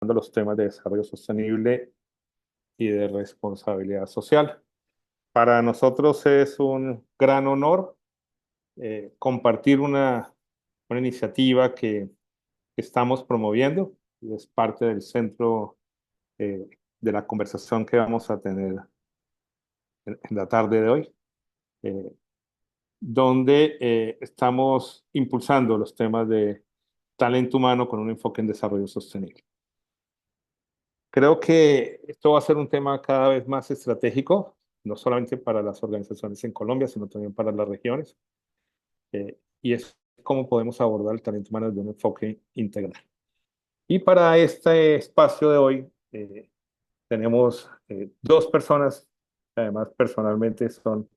impulsando los temas de desarrollo sostenible y de responsabilidad social. Para nosotros es un gran honor compartir una iniciativa que estamos promoviendo y es parte del centro de la conversación que vamos a tener en la tarde de hoy, eh, donde estamos impulsando los temas de talento humano con un enfoque en desarrollo sostenible. Creo que esto va a ser un tema cada vez más estratégico, no solamente para las organizaciones en Colombia, sino también para las regiones, y es cómo podemos abordar el talento humano desde un enfoque integral. Y para este espacio de hoy tenemos dos personas que además personalmente son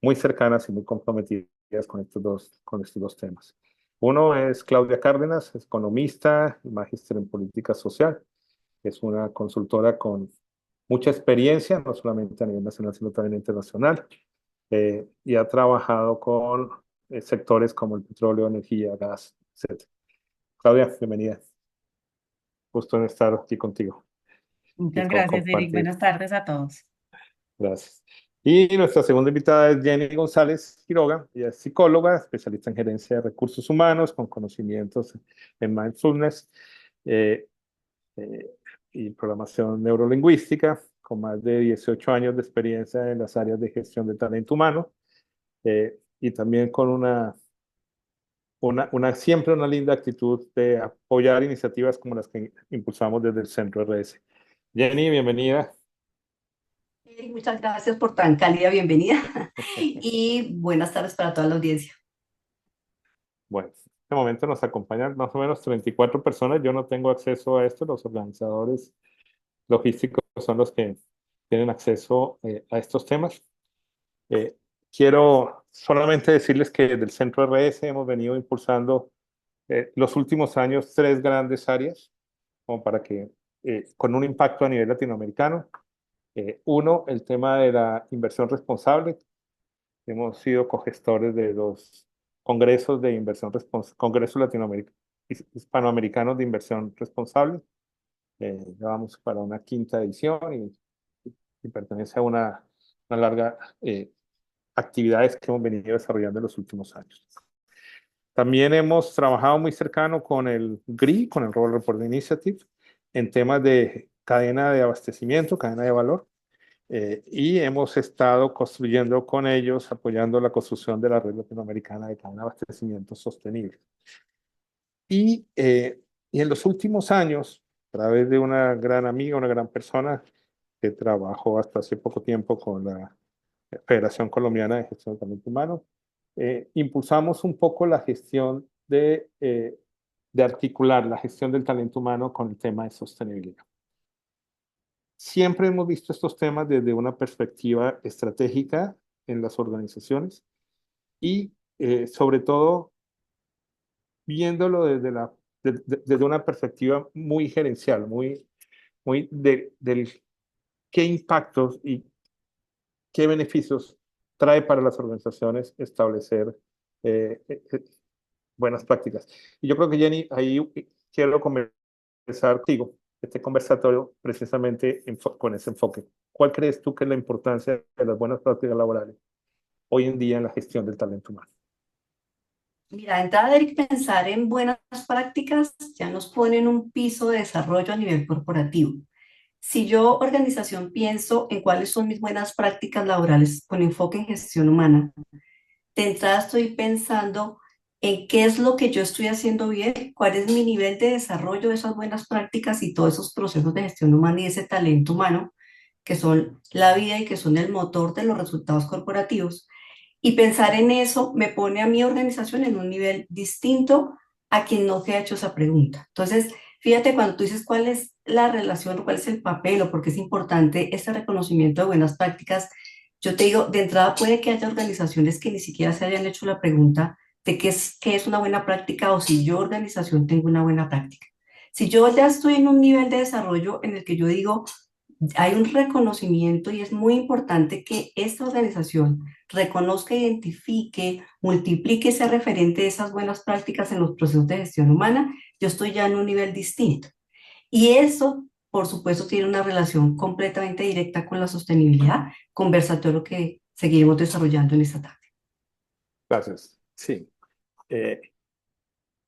muy cercanas y muy comprometidas con estos dos temas. Uno es Claudia Cárdenas, es economista y magíster en política social. Es una consultora con mucha experiencia, no solamente a nivel nacional, sino también internacional, y ha trabajado con sectores como el petróleo, energía, gas, etc. Claudia, bienvenida. Gusto en estar aquí contigo y Muchas con gracias, Eric. compartir. Buenas tardes a todos. Gracias. Y nuestra segunda invitada es Jenny González Quiroga. Ella es psicóloga, especialista en gerencia de recursos humanos, con conocimientos en mindfulness eh, eh, y programación neurolingüística, con más de 18 años de experiencia en las áreas de gestión de talento humano y también con siempre una linda actitud de apoyar iniciativas como las que impulsamos desde el Centro RS. Jenny, bienvenida. Muchas gracias por tan cálida bienvenida y buenas tardes para toda la audiencia. Bueno, en este momento nos acompañan más o menos 34 personas. Yo no tengo acceso a esto. Los organizadores logísticos son los que tienen acceso a estos temas. Eh, Quiero solamente decirles que desde el Centro RS hemos venido impulsando los últimos años tres grandes áreas, como para que, con un impacto a nivel latinoamericano. Uno, el tema de la inversión responsable. Hemos sido cogestores de los congresos de inversión responsable, congresos hispanoamericanos de inversión responsable. Ya vamos para una quinta edición y pertenece a una larga actividades que hemos venido desarrollando en los últimos años. También hemos trabajado muy cercano con el GRI, con el Global Reporting Initiative, en temas de cadena de abastecimiento, cadena de valor, y hemos estado construyendo con ellos, apoyando la construcción de la red latinoamericana de cadena de abastecimiento sostenible. Y en los últimos años, a través de una gran amiga, una gran persona que trabajó hasta hace poco tiempo con la Federación Colombiana de Gestión de Talento Humano, impulsamos un poco la gestión de articular la gestión del talento humano con el tema de sostenibilidad. Siempre hemos visto estos temas desde una perspectiva estratégica en las organizaciones y sobre todo viéndolo desde una perspectiva muy gerencial, muy del qué impactos y qué beneficios trae para las organizaciones establecer eh, eh, eh, buenas prácticas. Y yo creo que Jenny, ahí quiero conversar contigo, este conversatorio precisamente con ese enfoque. ¿Cuál crees tú que es la importancia de las buenas prácticas laborales hoy en día en la gestión del talento humano? Mira, de entrada, Eric, pensar en buenas prácticas ya nos pone en un piso de desarrollo a nivel corporativo. Si yo, organización, pienso en cuáles son mis buenas prácticas laborales con enfoque en gestión humana, de entrada estoy pensando en qué es lo que yo estoy haciendo bien, cuál es mi nivel de desarrollo de esas buenas prácticas y todos esos procesos de gestión humana y ese talento humano que son la vida y que son el motor de los resultados corporativos. Y pensar en eso me pone a mi organización en un nivel distinto a quien no se ha hecho esa pregunta. Entonces, fíjate cuando tú dices cuál es la relación o cuál es el papel o por qué es importante este reconocimiento de buenas prácticas, yo te digo, de entrada puede que haya organizaciones que ni siquiera se hayan hecho la pregunta de qué es una buena práctica o si yo, organización, tengo una buena práctica. Si yo ya estoy en un nivel de desarrollo en el que yo digo, hay un reconocimiento y es muy importante que esta organización reconozca, identifique, multiplique ese referente de esas buenas prácticas en los procesos de gestión humana, yo estoy ya en un nivel distinto. Y eso, por supuesto, tiene una relación completamente directa con la sostenibilidad, conversatorio que seguiremos desarrollando en esta tarde. Gracias. Sí. Eh,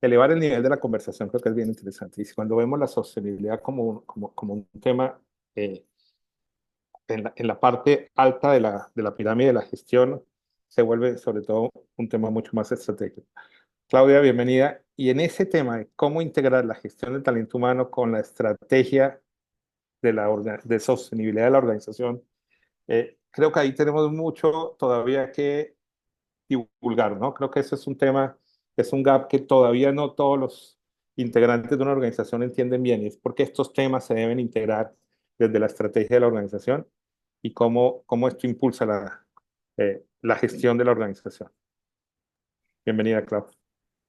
Elevar el nivel de la conversación creo que es bien interesante. Y cuando vemos la sostenibilidad como un tema en la parte alta de la pirámide de la gestión, se vuelve sobre todo un tema mucho más estratégico. Claudia, bienvenida. Y en ese tema de cómo integrar la gestión del talento humano con la estrategia de sostenibilidad de la organización, creo que ahí tenemos mucho todavía que divulgar, ¿no? Creo que ese es un tema, es un gap que todavía no todos los integrantes de una organización entienden bien, y es porque estos temas se deben integrar desde la estrategia de la organización y cómo esto impulsa la gestión de la organización. Bienvenida, Clau.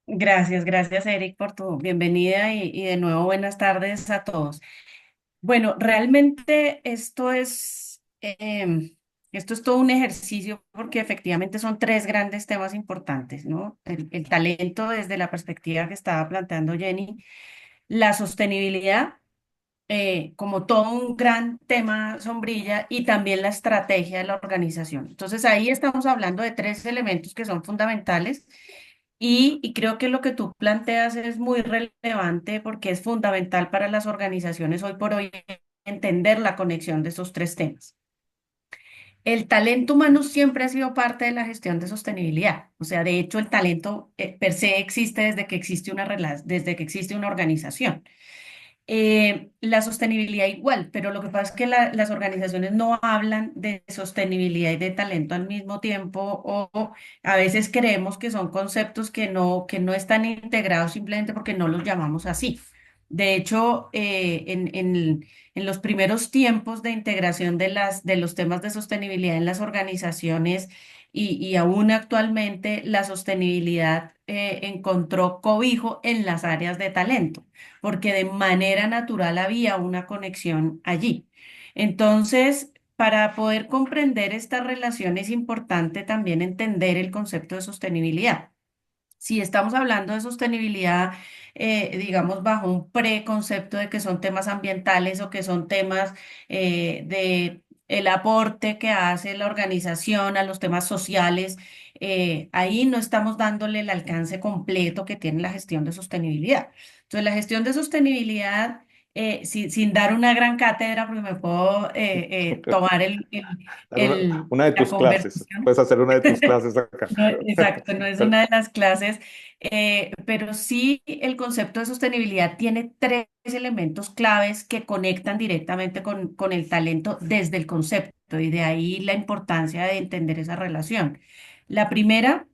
Gracias, gracias Eric por tu bienvenida y de nuevo buenas tardes a todos. Bueno, realmente esto es todo un ejercicio porque efectivamente son tres grandes temas importantes, ¿no? El talento desde la perspectiva que estaba planteando Jenny, la sostenibilidad como todo un gran tema sombrilla y también la estrategia de la organización. Entonces ahí estamos hablando de tres elementos que son fundamentales y creo que lo que tú planteas es muy relevante porque es fundamental para las organizaciones hoy por hoy entender la conexión de esos tres temas. El talento humano siempre ha sido parte de la gestión de sostenibilidad. O sea, de hecho, el talento per se existe desde que existe una organización. La sostenibilidad igual, pero lo que pasa es que las organizaciones no hablan de sostenibilidad y de talento al mismo tiempo o a veces creemos que son conceptos que no están integrados simplemente porque no los llamamos así. De hecho, en los primeros tiempos de integración de los temas de sostenibilidad en las organizaciones y aún actualmente, la sostenibilidad encontró cobijo en las áreas de talento porque de manera natural había una conexión allí. Entonces, para poder comprender esta relación es importante también entender el concepto de sostenibilidad. Si estamos hablando de sostenibilidad, digamos, bajo un preconcepto de que son temas ambientales o que son temas de el aporte que hace la organización a los temas sociales, ahí no estamos dándole el alcance completo que tiene la gestión de sostenibilidad. Entonces, la gestión de sostenibilidad, sin dar una gran cátedra, porque me puedo tomar Dar una de la tus clases. conversación. Puedes hacer una de tus clases acá. No, exacto, no es Pero, una de las clases, pero sí el concepto de sostenibilidad tiene tres elementos claves que conectan directamente con el talento desde el concepto y de ahí la importancia de entender esa relación. La primera,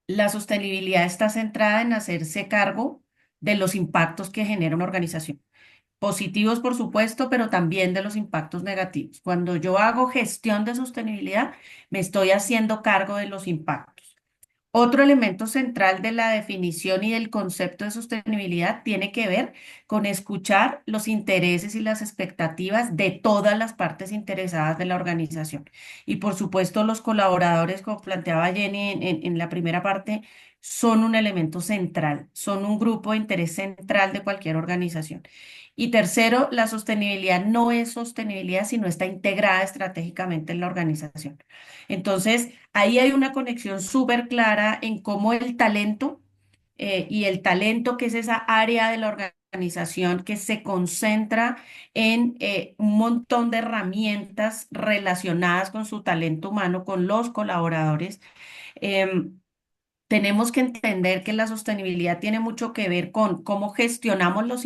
la sostenibilidad está centrada en hacerse cargo de los impactos que genera una organización. Positivos, por supuesto, pero también de los impactos negativos. Cuando yo hago gestión de sostenibilidad, me estoy haciendo cargo de los impactos. Otro elemento central de la definición y del concepto de sostenibilidad tiene que ver con escuchar los intereses y las expectativas de todas las partes interesadas de la organización. Y por supuesto, los colaboradores, como planteaba Jenny en la primera parte, son un elemento central, son un grupo de interés central de cualquier organización. Y tercero, la sostenibilidad no es sostenibilidad, sino está integrada estratégicamente en la organización. Entonces, ahí hay una conexión súper clara en cómo el talento y el talento, que es esa área de la organización que se concentra en un montón de herramientas relacionadas con su talento humano, con los colaboradores. em, Tenemos que entender que la sostenibilidad tiene mucho que ver con cómo gestionamos los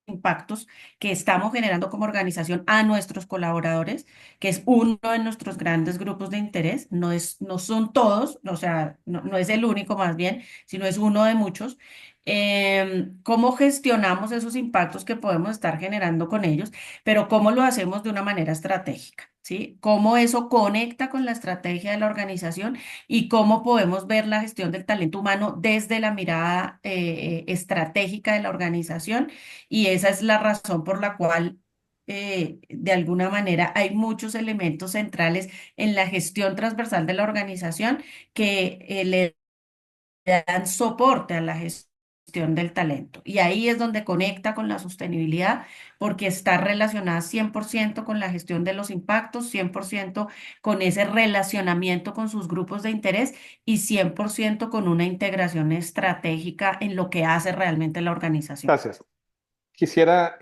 impactos que estamos generando como organización a nuestros colaboradores, que es uno de nuestros grandes grupos de interés. No son todos, o sea, no es el único más bien, sino es uno de muchos. Cómo gestionamos esos impactos que podemos estar generando con ellos, pero cómo lo hacemos de una manera estratégica, ¿sí? Cómo eso conecta con la estrategia de la organización y cómo podemos ver la gestión del talento humano desde la mirada estratégica de la organización. Y esa es la razón por la cual, de alguna manera, hay muchos elementos centrales en la gestión transversal de la organización que le dan soporte a la gestión gestión del talento. Y ahí es donde conecta con la sostenibilidad, porque está relacionada 100% con la gestión de los impactos, 100% con ese relacionamiento con sus grupos de interés y 100% con una integración estratégica en lo que hace realmente la organización. Gracias. Quisiera,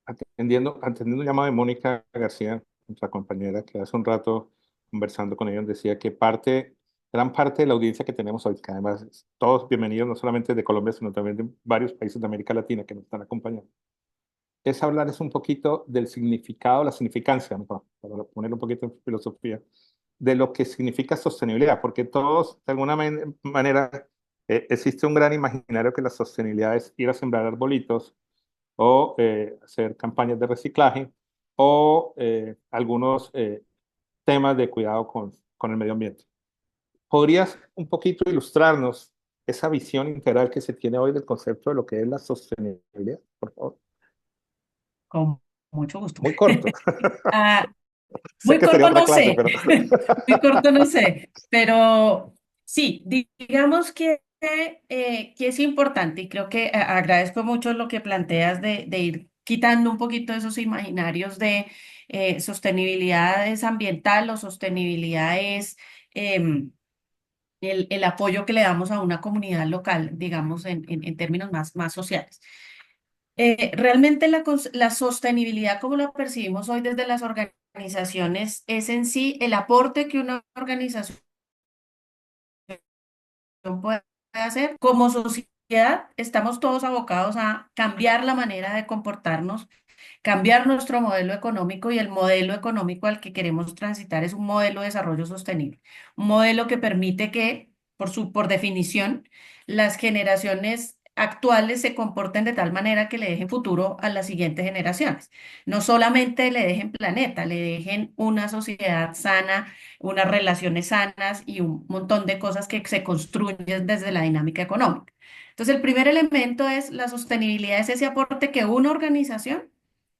atendiendo un llamado de Mónica García, nuestra compañera, que hace un rato conversando con ella, decía que gran parte de la audiencia que tenemos hoy, que además todos bienvenidos, no solamente de Colombia, sino también de varios países de América Latina que nos están acompañando, es un poquito del significado, la significancia, mejor, para poner un poquito en filosofía, de lo que significa sostenibilidad, porque todos, de alguna manera, existe un gran imaginario que la sostenibilidad es ir a sembrar arbolitos o hacer campañas de reciclaje o algunos temas de cuidado con el medio ambiente. ¿Podrías un poquito ilustrarnos esa visión integral que se tiene hoy del concepto de lo que es la sostenibilidad, por favor? Con mucho gusto. Muy corto. Ah, Sé muy que sería corto otra no clase, sé, pero muy corto no sé, pero sí, digamos que es importante y creo que agradezco mucho lo que planteas de ir quitando un poquito esos imaginarios de sostenibilidad es ambiental o sostenibilidad es el apoyo que le damos a una comunidad local, digamos, en términos más sociales. Realmente la sostenibilidad como la percibimos hoy desde las organizaciones es en sí el aporte que una organización puede hacer. Como sociedad estamos todos abocados a cambiar la manera de comportarnos, cambiar nuestro modelo económico y el modelo económico al que queremos transitar es un modelo de desarrollo sostenible, un modelo que permite que, por definición, las generaciones actuales se comporten de tal manera que le dejen futuro a las siguientes generaciones. No solamente le dejen planeta, le dejen una sociedad sana, unas relaciones sanas y un montón de cosas que se construyen desde la dinámica económica. Entonces, el primer elemento es la sostenibilidad, es ese aporte que una organización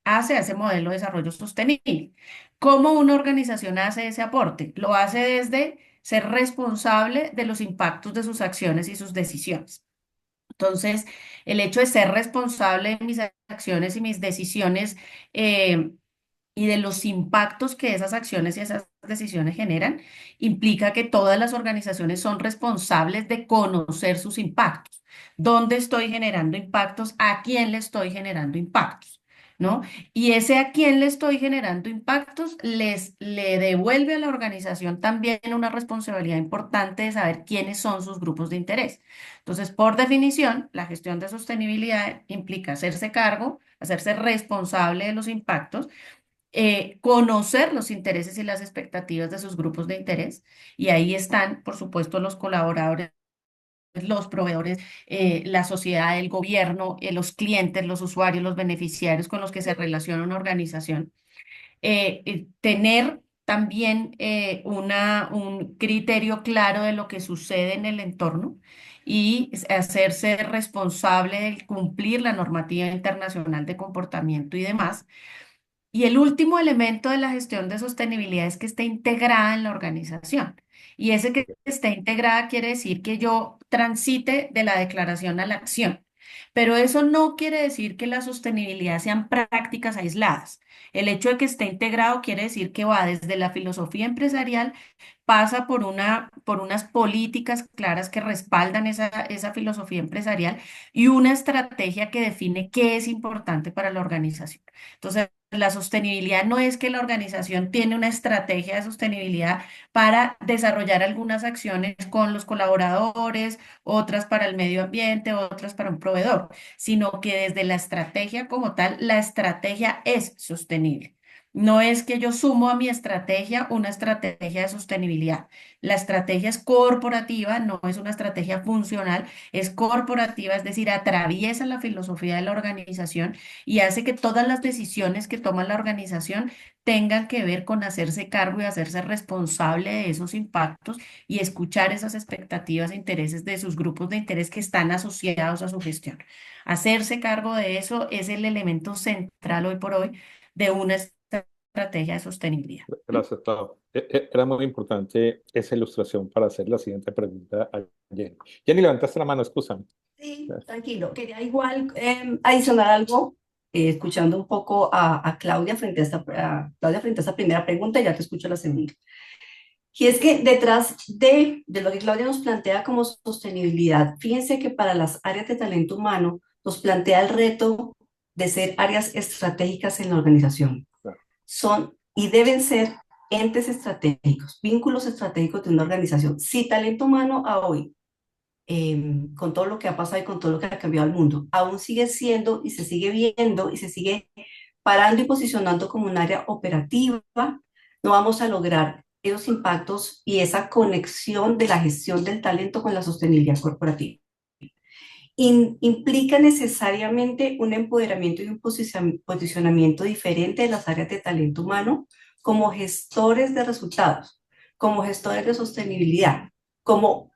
hace a ese modelo de desarrollo sostenible. ¿Cómo una organización hace ese aporte? Lo hace desde ser responsable de los impactos de sus acciones y sus decisiones. Entonces, el hecho de ser responsable de mis acciones y mis decisiones eh, y de los impactos que esas acciones y esas decisiones generan, implica que todas las organizaciones son responsables de conocer sus impactos. ¿Dónde estoy generando impactos? ¿A quién le estoy generando impactos? ¿No? Y ese a quién le estoy generando impactos le devuelve a la organización también una responsabilidad importante de saber quiénes son sus grupos de interés. Entonces, por definición, la gestión de sostenibilidad implica hacerse cargo, hacerse responsable de los impactos, conocer los intereses y las expectativas de sus grupos de interés. Y ahí están, por supuesto, los colaboradores, los proveedores, la sociedad, el gobierno, los clientes, los usuarios, los beneficiarios con los que se relaciona una organización. Tener también un criterio claro de lo que sucede en el entorno y hacerse responsable de cumplir la normativa internacional de comportamiento y demás. Y el último elemento de la gestión de sostenibilidad es que esté integrada en la organización. Y ese que esté integrada quiere decir que yo transite de la declaración a la acción. Pero eso no quiere decir que la sostenibilidad sean prácticas aisladas. El hecho de que esté integrado quiere decir que va desde la filosofía empresarial, pasa por unas políticas claras que respaldan esa filosofía empresarial y una estrategia que define qué es importante para la organización. Entonces, la sostenibilidad no es que la organización tiene una estrategia de sostenibilidad para desarrollar algunas acciones con los colaboradores, otras para el medio ambiente, otras para un proveedor, sino que desde la estrategia como tal, la estrategia es sostenible. No es que yo sumo a mi estrategia una estrategia de sostenibilidad. La estrategia es corporativa, no es una estrategia funcional, es corporativa, es decir, atraviesa la filosofía de la organización y hace que todas las decisiones que toma la organización tengan que ver con hacerse cargo y hacerse responsable de esos impactos y escuchar esas expectativas e intereses de sus grupos de interés que están asociados a su gestión. Hacerse cargo de eso es el elemento central hoy por hoy de una estrategia de sostenibilidad. gracias, Tao. Era muy importante esa ilustración para hacer la siguiente pregunta a Jenny. Jenny, levantaste la mano, excusa. Sí, tranquilo. Quería igual adicionar algo, escuchando un poco a Claudia Claudia frente a esta primera pregunta, y ya te escucho la segunda. Y es que detrás de lo que Claudia nos plantea como sostenibilidad, fíjense que para las áreas de talento humano nos plantea el reto de ser áreas estratégicas en la organización. Claro. Son y deben ser entes estratégicos, vínculos estratégicos de una organización. Si talento humano a hoy, con todo lo que ha pasado y con todo lo que ha cambiado el mundo, aún sigue siendo y se sigue viendo y se sigue parando y posicionando como un área operativa, no vamos a lograr esos impactos y esa conexión de la gestión del talento con la sostenibilidad corporativa. Implica necesariamente un empoderamiento y un posicionamiento diferente de las áreas de talento humano como gestores de resultados, como gestores de sostenibilidad, como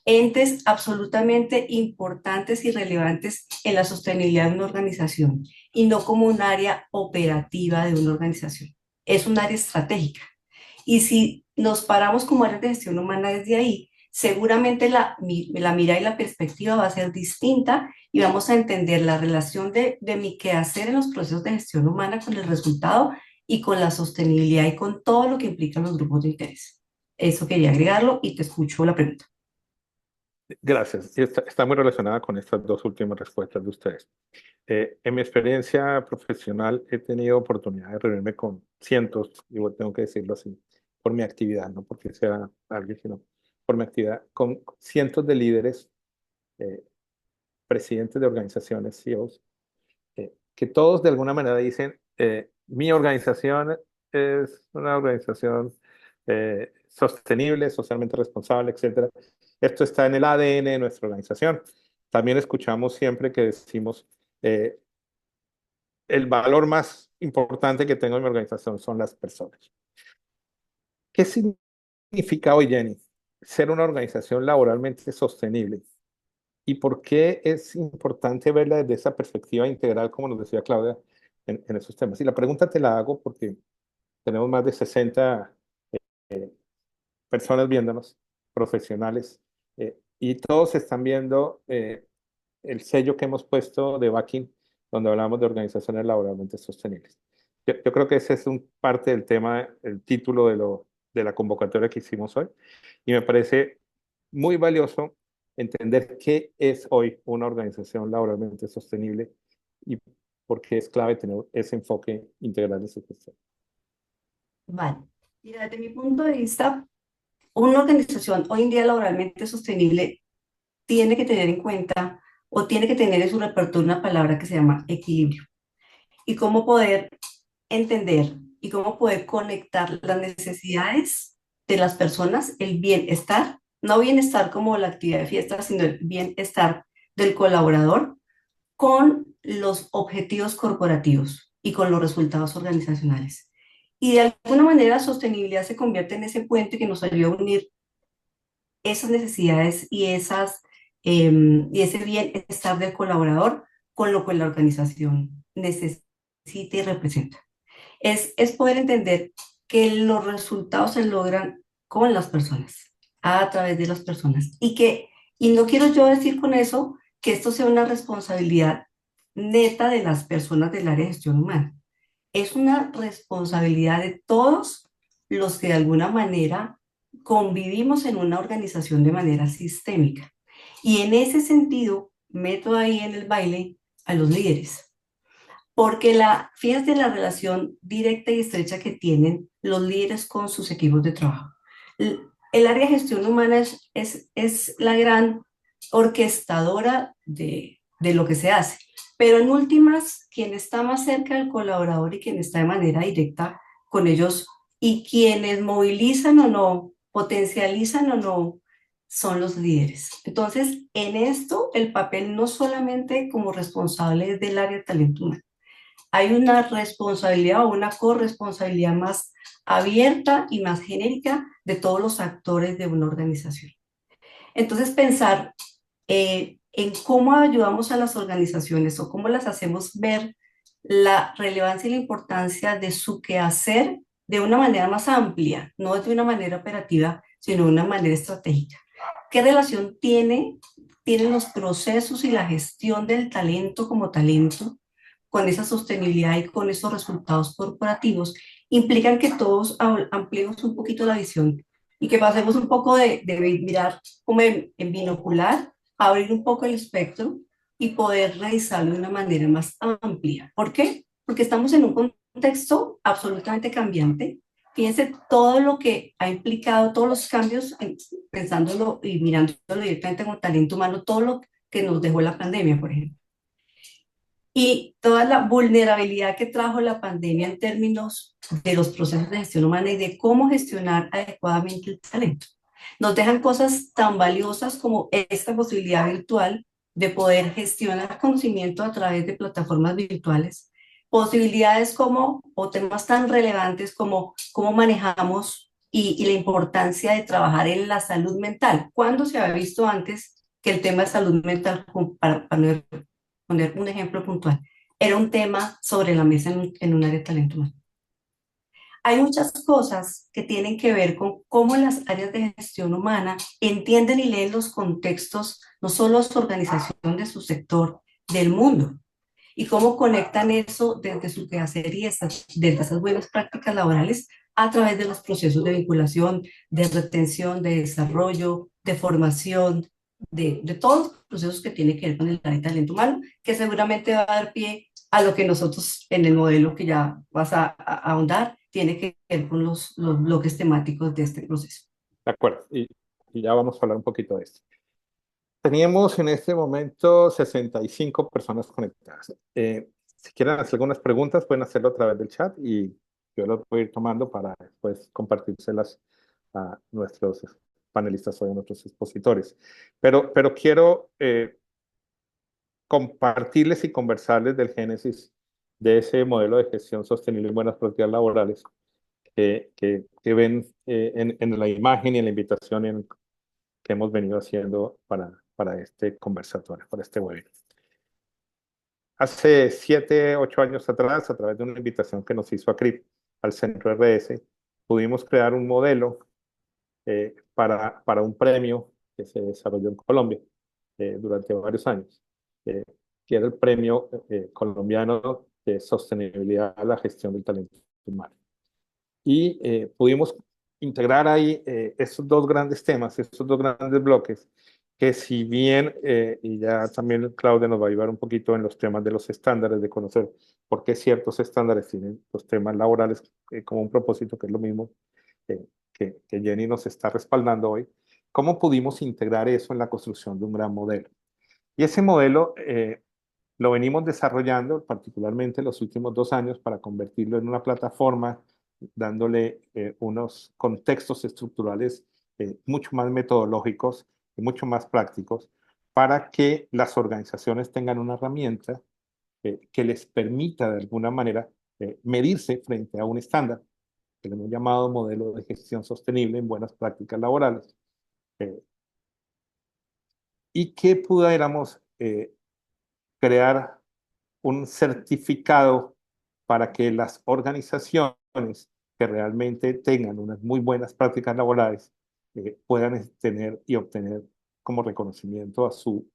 entes absolutamente importantes y relevantes en la sostenibilidad de una organización y no como un área operativa de una organización. Es un área estratégica. Y si nos paramos como áreas de gestión humana desde ahí, seguramente la mirada y la perspectiva va a ser distinta y vamos a entender la relación de mi quehacer en los procesos de gestión humana con el resultado y con la sostenibilidad y con todo lo que implican los grupos de interés. Eso quería agregarlo y te escucho la pregunta. Gracias. Y está muy relacionada con estas dos últimas respuestas de ustedes. En mi experiencia profesional he tenido oportunidad de reunirme con cientos, y tengo que decirlo así, por mi actividad, no porque sea alguien, sino por mi actividad, con cientos de líderes, eh, presidentes de organizaciones, CEOs, que todos de alguna manera dicen, mi organización es una organización sostenible, socialmente responsable, etcétera. Esto está en el ADN de nuestra organización. También escuchamos siempre que decimos, eh, el valor más importante que tengo en mi organización son las personas. ¿Qué significa hoy, Jenny, ser una organización laboralmente sostenible? ¿Y por qué es importante verla desde esa perspectiva integral, como nos decía Claudia, en esos temas? Y la pregunta te la hago porque tenemos más de 60 personas viéndonos, profesionales, y todos están viendo el sello que hemos puesto de backing, donde hablamos de organizaciones laboralmente sostenibles. Yo creo que ese es un parte del tema, el título de la convocatoria que hicimos hoy, y me parece muy valioso entender qué es hoy una organización laboralmente sostenible y por qué es clave tener ese enfoque integral de su gestión. Vale. Mira, desde mi punto de vista, una organización hoy en día laboralmente sostenible tiene que tener en cuenta o tiene que tener en su repertorio una palabra que se llama equilibrio. Y cómo poder entender y cómo poder conectar las necesidades de las personas, el bienestar, no bienestar como la actividad de fiesta, sino el bienestar del colaborador con los objetivos corporativos y con los resultados organizacionales. Y de alguna manera sostenibilidad se convierte en ese puente que nos ayuda a unir esas necesidades y ese bienestar del colaborador con lo que la organización necesita y representa. Es poder entender que los resultados se logran con las personas, a través de las personas, y no quiero yo decir con eso que esto sea una responsabilidad neta de las personas del área de gestión humana. Es una responsabilidad de todos los que de alguna manera convivimos en una organización de manera sistémica. Y en ese sentido, meto ahí en el baile a los líderes, porque fíjate la relación directa y estrecha que tienen los líderes con sus equipos de trabajo. El área de gestión humana es la gran orquestadora de lo que se hace, pero en últimas, quien está más cerca del colaborador y quien está de manera directa con ellos y quienes movilizan o no, potencializan o no, son los líderes. Entonces, en esto, el papel no solamente como responsable del área de talento humano, hay una responsabilidad o una corresponsabilidad más abierta y más genérica de todos los actores de una organización. Entonces, pensar en cómo ayudamos a las organizaciones o cómo las hacemos ver la relevancia y la importancia de su quehacer de una manera más amplia, no de una manera operativa, sino de una manera estratégica. ¿Qué relación tienen los procesos y la gestión del talento como talento con esa sostenibilidad y con esos resultados corporativos? Implican que todos ampliemos un poquito la visión y que pasemos un poco de mirar como en binocular, abrir un poco el espectro y poder revisarlo de una manera más amplia. ¿Por qué? Porque estamos en un contexto absolutamente cambiante. Fíjense todo lo que ha implicado, todos los cambios, pensándolo y mirándolo directamente con talento humano, todo lo que nos dejó la pandemia, por ejemplo. Y toda la vulnerabilidad que trajo la pandemia en términos de los procesos de gestión humana y de cómo gestionar adecuadamente el talento. Nos dejan cosas tan valiosas como esta posibilidad virtual de poder gestionar conocimiento a través de plataformas virtuales, posibilidades como, o temas tan relevantes como cómo manejamos y la importancia de trabajar en la salud mental. ¿Cuándo se había visto antes que el tema de salud mental, para poner un ejemplo puntual, era un tema sobre la mesa en un área de talento humano? Hay muchas cosas que tienen que ver con cómo las áreas de gestión humana entienden y leen los contextos, no solo de su organización, de su sector, del mundo, y cómo conectan eso desde su quehacer y desde esas buenas prácticas laborales a través de los procesos de vinculación, de retención, de desarrollo, de formación, de todos los procesos que tienen que ver con el área de talento humano, que seguramente va a dar pie a lo que nosotros en el modelo que ya vas a ahondar, tiene que ver con los bloques temáticos de este proceso. De acuerdo, y ya vamos a hablar un poquito de esto. Teníamos en este momento 65 personas conectadas. Si quieren hacer algunas preguntas, pueden hacerlo a través del chat y yo los voy a ir tomando para después compartírselas a nuestros panelistas o a nuestros expositores. Pero quiero compartirles y conversarles del génesis de ese modelo de gestión sostenible y buenas prácticas laborales que ven en la imagen y en la invitación que hemos venido haciendo para este conversatorio, para este webinar. Hace 7, 8 años atrás, a través de una invitación que nos hizo ACRIP al Centro RS, pudimos crear un modelo para un premio que se desarrolló en Colombia durante varios años, que era el Premio Colombiano de Sostenibilidad a la Gestión del Talento Humano. Y pudimos integrar ahí esos dos grandes temas, esos dos grandes bloques, que si bien, y ya también Claudia nos va a ayudar un poquito en los temas de los estándares, de conocer por qué ciertos estándares tienen los temas laborales como un propósito, que es lo mismo que Jenny nos está respaldando hoy, cómo pudimos integrar eso en la construcción de un gran modelo. Y ese modelo lo venimos desarrollando particularmente los últimos 2 años para convertirlo en una plataforma, dándole unos contextos estructurales mucho más metodológicos y mucho más prácticos para que las organizaciones tengan una herramienta que les permita de alguna manera medirse frente a un estándar que le hemos llamado modelo de gestión sostenible en buenas prácticas laborales, eh, y que pudiéramos crear un certificado para que las organizaciones que realmente tengan unas muy buenas prácticas laborales puedan tener y obtener como reconocimiento a su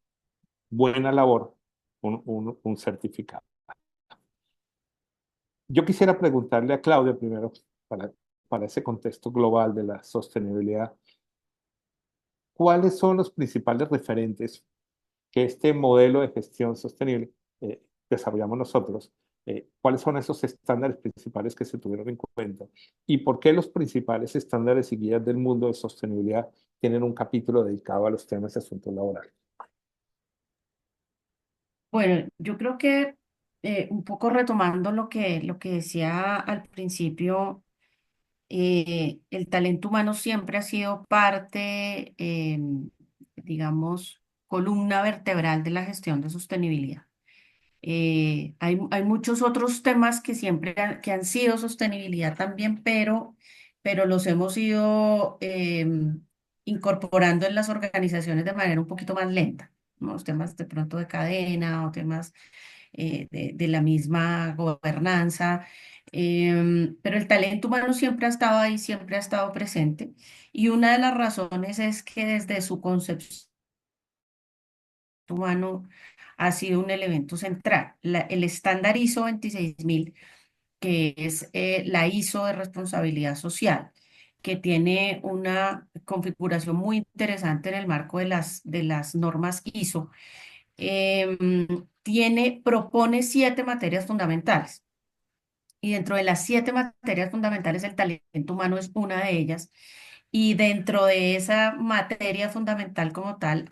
buena labor un certificado. Yo quisiera preguntarle a Claudia primero, para ese contexto global de la sostenibilidad, ¿cuáles son los principales referentes que este modelo de gestión sostenible desarrollamos nosotros? ¿Cuáles son esos estándares principales que se tuvieron en cuenta? ¿Y por qué los principales estándares y guías del mundo de sostenibilidad tienen un capítulo dedicado a los temas de asuntos laborales? Bueno, yo creo que un poco retomando lo que decía al principio, el talento humano siempre ha sido parte, digamos, columna vertebral de la gestión de sostenibilidad. Hay muchos otros temas que siempre que han sido sostenibilidad también, pero los hemos ido incorporando en las organizaciones de manera un poquito más lenta, ¿no? Los temas de pronto de cadena o temas de la misma gobernanza. Pero el talento humano siempre ha estado ahí, siempre ha estado presente. Y una de las razones es que desde su concepción humano ha sido un elemento central. El estándar ISO 26000, que es la ISO de responsabilidad social, que tiene una configuración muy interesante en el marco de las normas ISO, propone 7 materias fundamentales. Y dentro de las 7 materias fundamentales, el talento humano es una de ellas. Y dentro de esa materia fundamental como tal,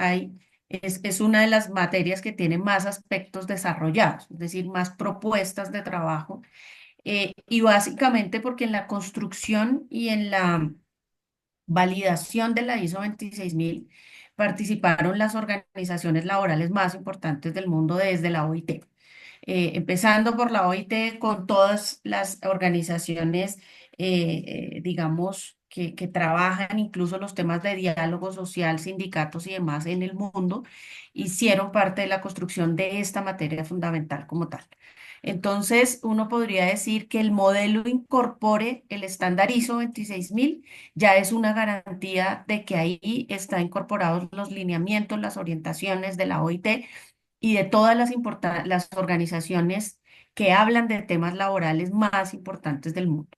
es una de las materias que tiene más aspectos desarrollados, es decir, más propuestas de trabajo. Y básicamente porque en la construcción y en la validación de la ISO 26000 participaron las organizaciones laborales más importantes del mundo desde la OIT, empezando por la OIT con todas las organizaciones, digamos, que trabajan incluso los temas de diálogo social, sindicatos y demás en el mundo, hicieron parte de la construcción de esta materia fundamental como tal. Entonces, uno podría decir que el modelo incorpore el estándar ISO 26000 ya es una garantía de que ahí están incorporados los lineamientos, las orientaciones de la OIT y de todas las organizaciones que hablan de temas laborales más importantes del mundo.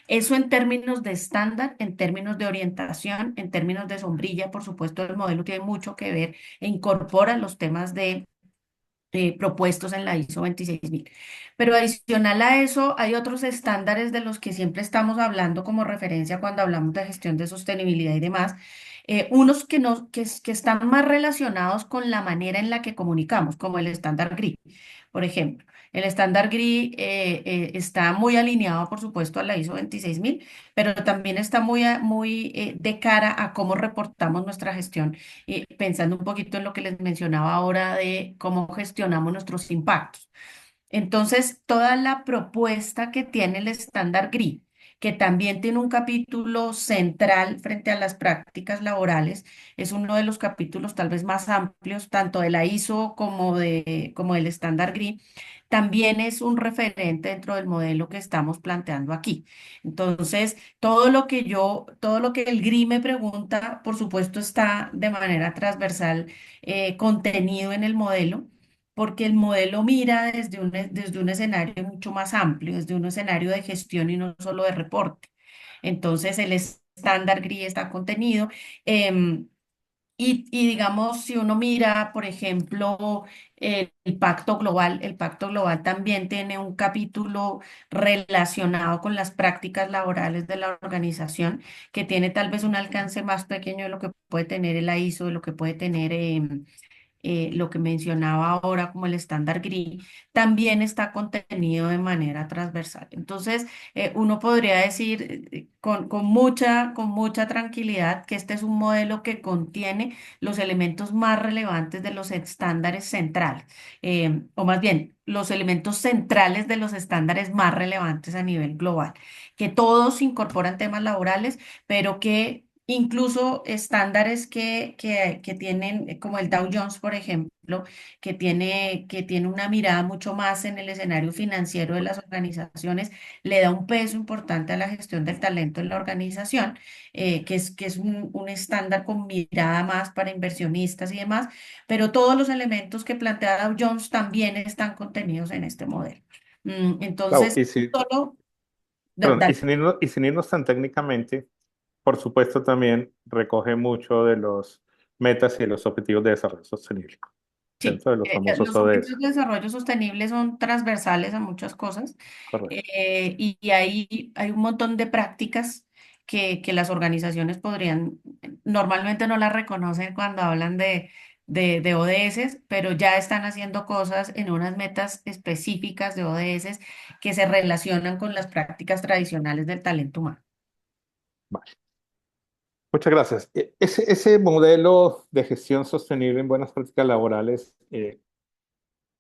Eso en términos de estándar, en términos de orientación, en términos de sombrilla, por supuesto, el modelo tiene mucho que ver e incorpora los temas de propuestos en la ISO 26000. Pero adicional a eso, hay otros estándares de los que siempre estamos hablando como referencia cuando hablamos de gestión de sostenibilidad y demás. Unos que, no, que están más relacionados con la manera en la que comunicamos, como el estándar GRI, por ejemplo. El estándar GRI está muy alineado, por supuesto, a la ISO 26000, pero también está muy de cara a cómo reportamos nuestra gestión, pensando un poquito en lo que les mencionaba ahora de cómo gestionamos nuestros impactos. Entonces, toda la propuesta que tiene el estándar GRI, que también tiene un capítulo central frente a las prácticas laborales, es uno de los capítulos tal vez más amplios, tanto de la ISO como del estándar GRI, también es un referente dentro del modelo que estamos planteando aquí. Entonces, todo lo que el GRI me pregunta, por supuesto, está de manera transversal contenido en el modelo, porque el modelo mira desde un escenario mucho más amplio, desde un escenario de gestión y no solo de reporte. Entonces, el estándar GRI está contenido. em, y digamos, si uno mira, por ejemplo, el Pacto Global también tiene un capítulo relacionado con las prácticas laborales de la organización, que tiene tal vez un alcance más pequeño de lo que puede tener el ISO, de lo que puede tener lo que mencionaba ahora como el estándar GRI, también está contenido de manera transversal. Entonces, uno podría decir con mucha tranquilidad que este es un modelo que contiene los elementos más relevantes de los estándares centrales, o más bien, los elementos centrales de los estándares más relevantes a nivel global, que todos incorporan temas laborales, pero que incluso estándares que tienen, como el Dow Jones, por ejemplo, que tiene una mirada mucho más en el escenario financiero de las organizaciones, le da un peso importante a la gestión del talento en la organización, que es un estándar con mirada más para inversionistas y demás, pero todos los elementos que plantea Dow Jones también están contenidos en este modelo. Claro, Entonces, y si, solo... perdón, Dale. y sin irnos tan técnicamente, por supuesto también recoge mucho de los metas y los objetivos de desarrollo sostenible, Sí, dentro de los famosos los ODS. objetivos de desarrollo sostenible son transversales a muchas cosas, Correcto. y ahí hay un montón de prácticas que las organizaciones podrían, normalmente no las reconocen cuando hablan de ODS, pero ya están haciendo cosas en unas metas específicas de ODS que se relacionan con las prácticas tradicionales del talento humano. Vale. Muchas gracias. Ese modelo de gestión sostenible en buenas prácticas laborales, en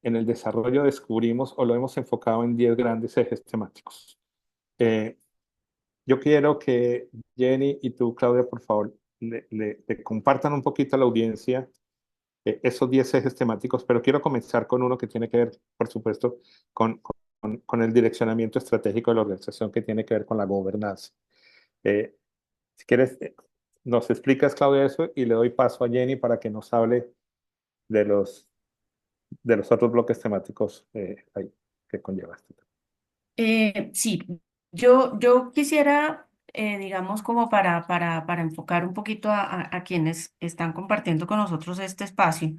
el desarrollo descubrimos o lo hemos enfocado en 10 grandes ejes temáticos. Eh, yo quiero que Jenny y tú, Claudia, por favor, le compartan un poquito a la audiencia esos 10 ejes temáticos, pero quiero comenzar con uno que tiene que ver, por supuesto, con con el direccionamiento estratégico de la organización que tiene que ver con la gobernanza. Eh, si quieres, nos explicas, Claudia, eso y le doy paso a Jenny para que nos hable de los otros bloques temáticos ahí, que conlleva este tema. Sí, yo quisiera, digamos, como para enfocar un poquito a quienes están compartiendo con nosotros este espacio.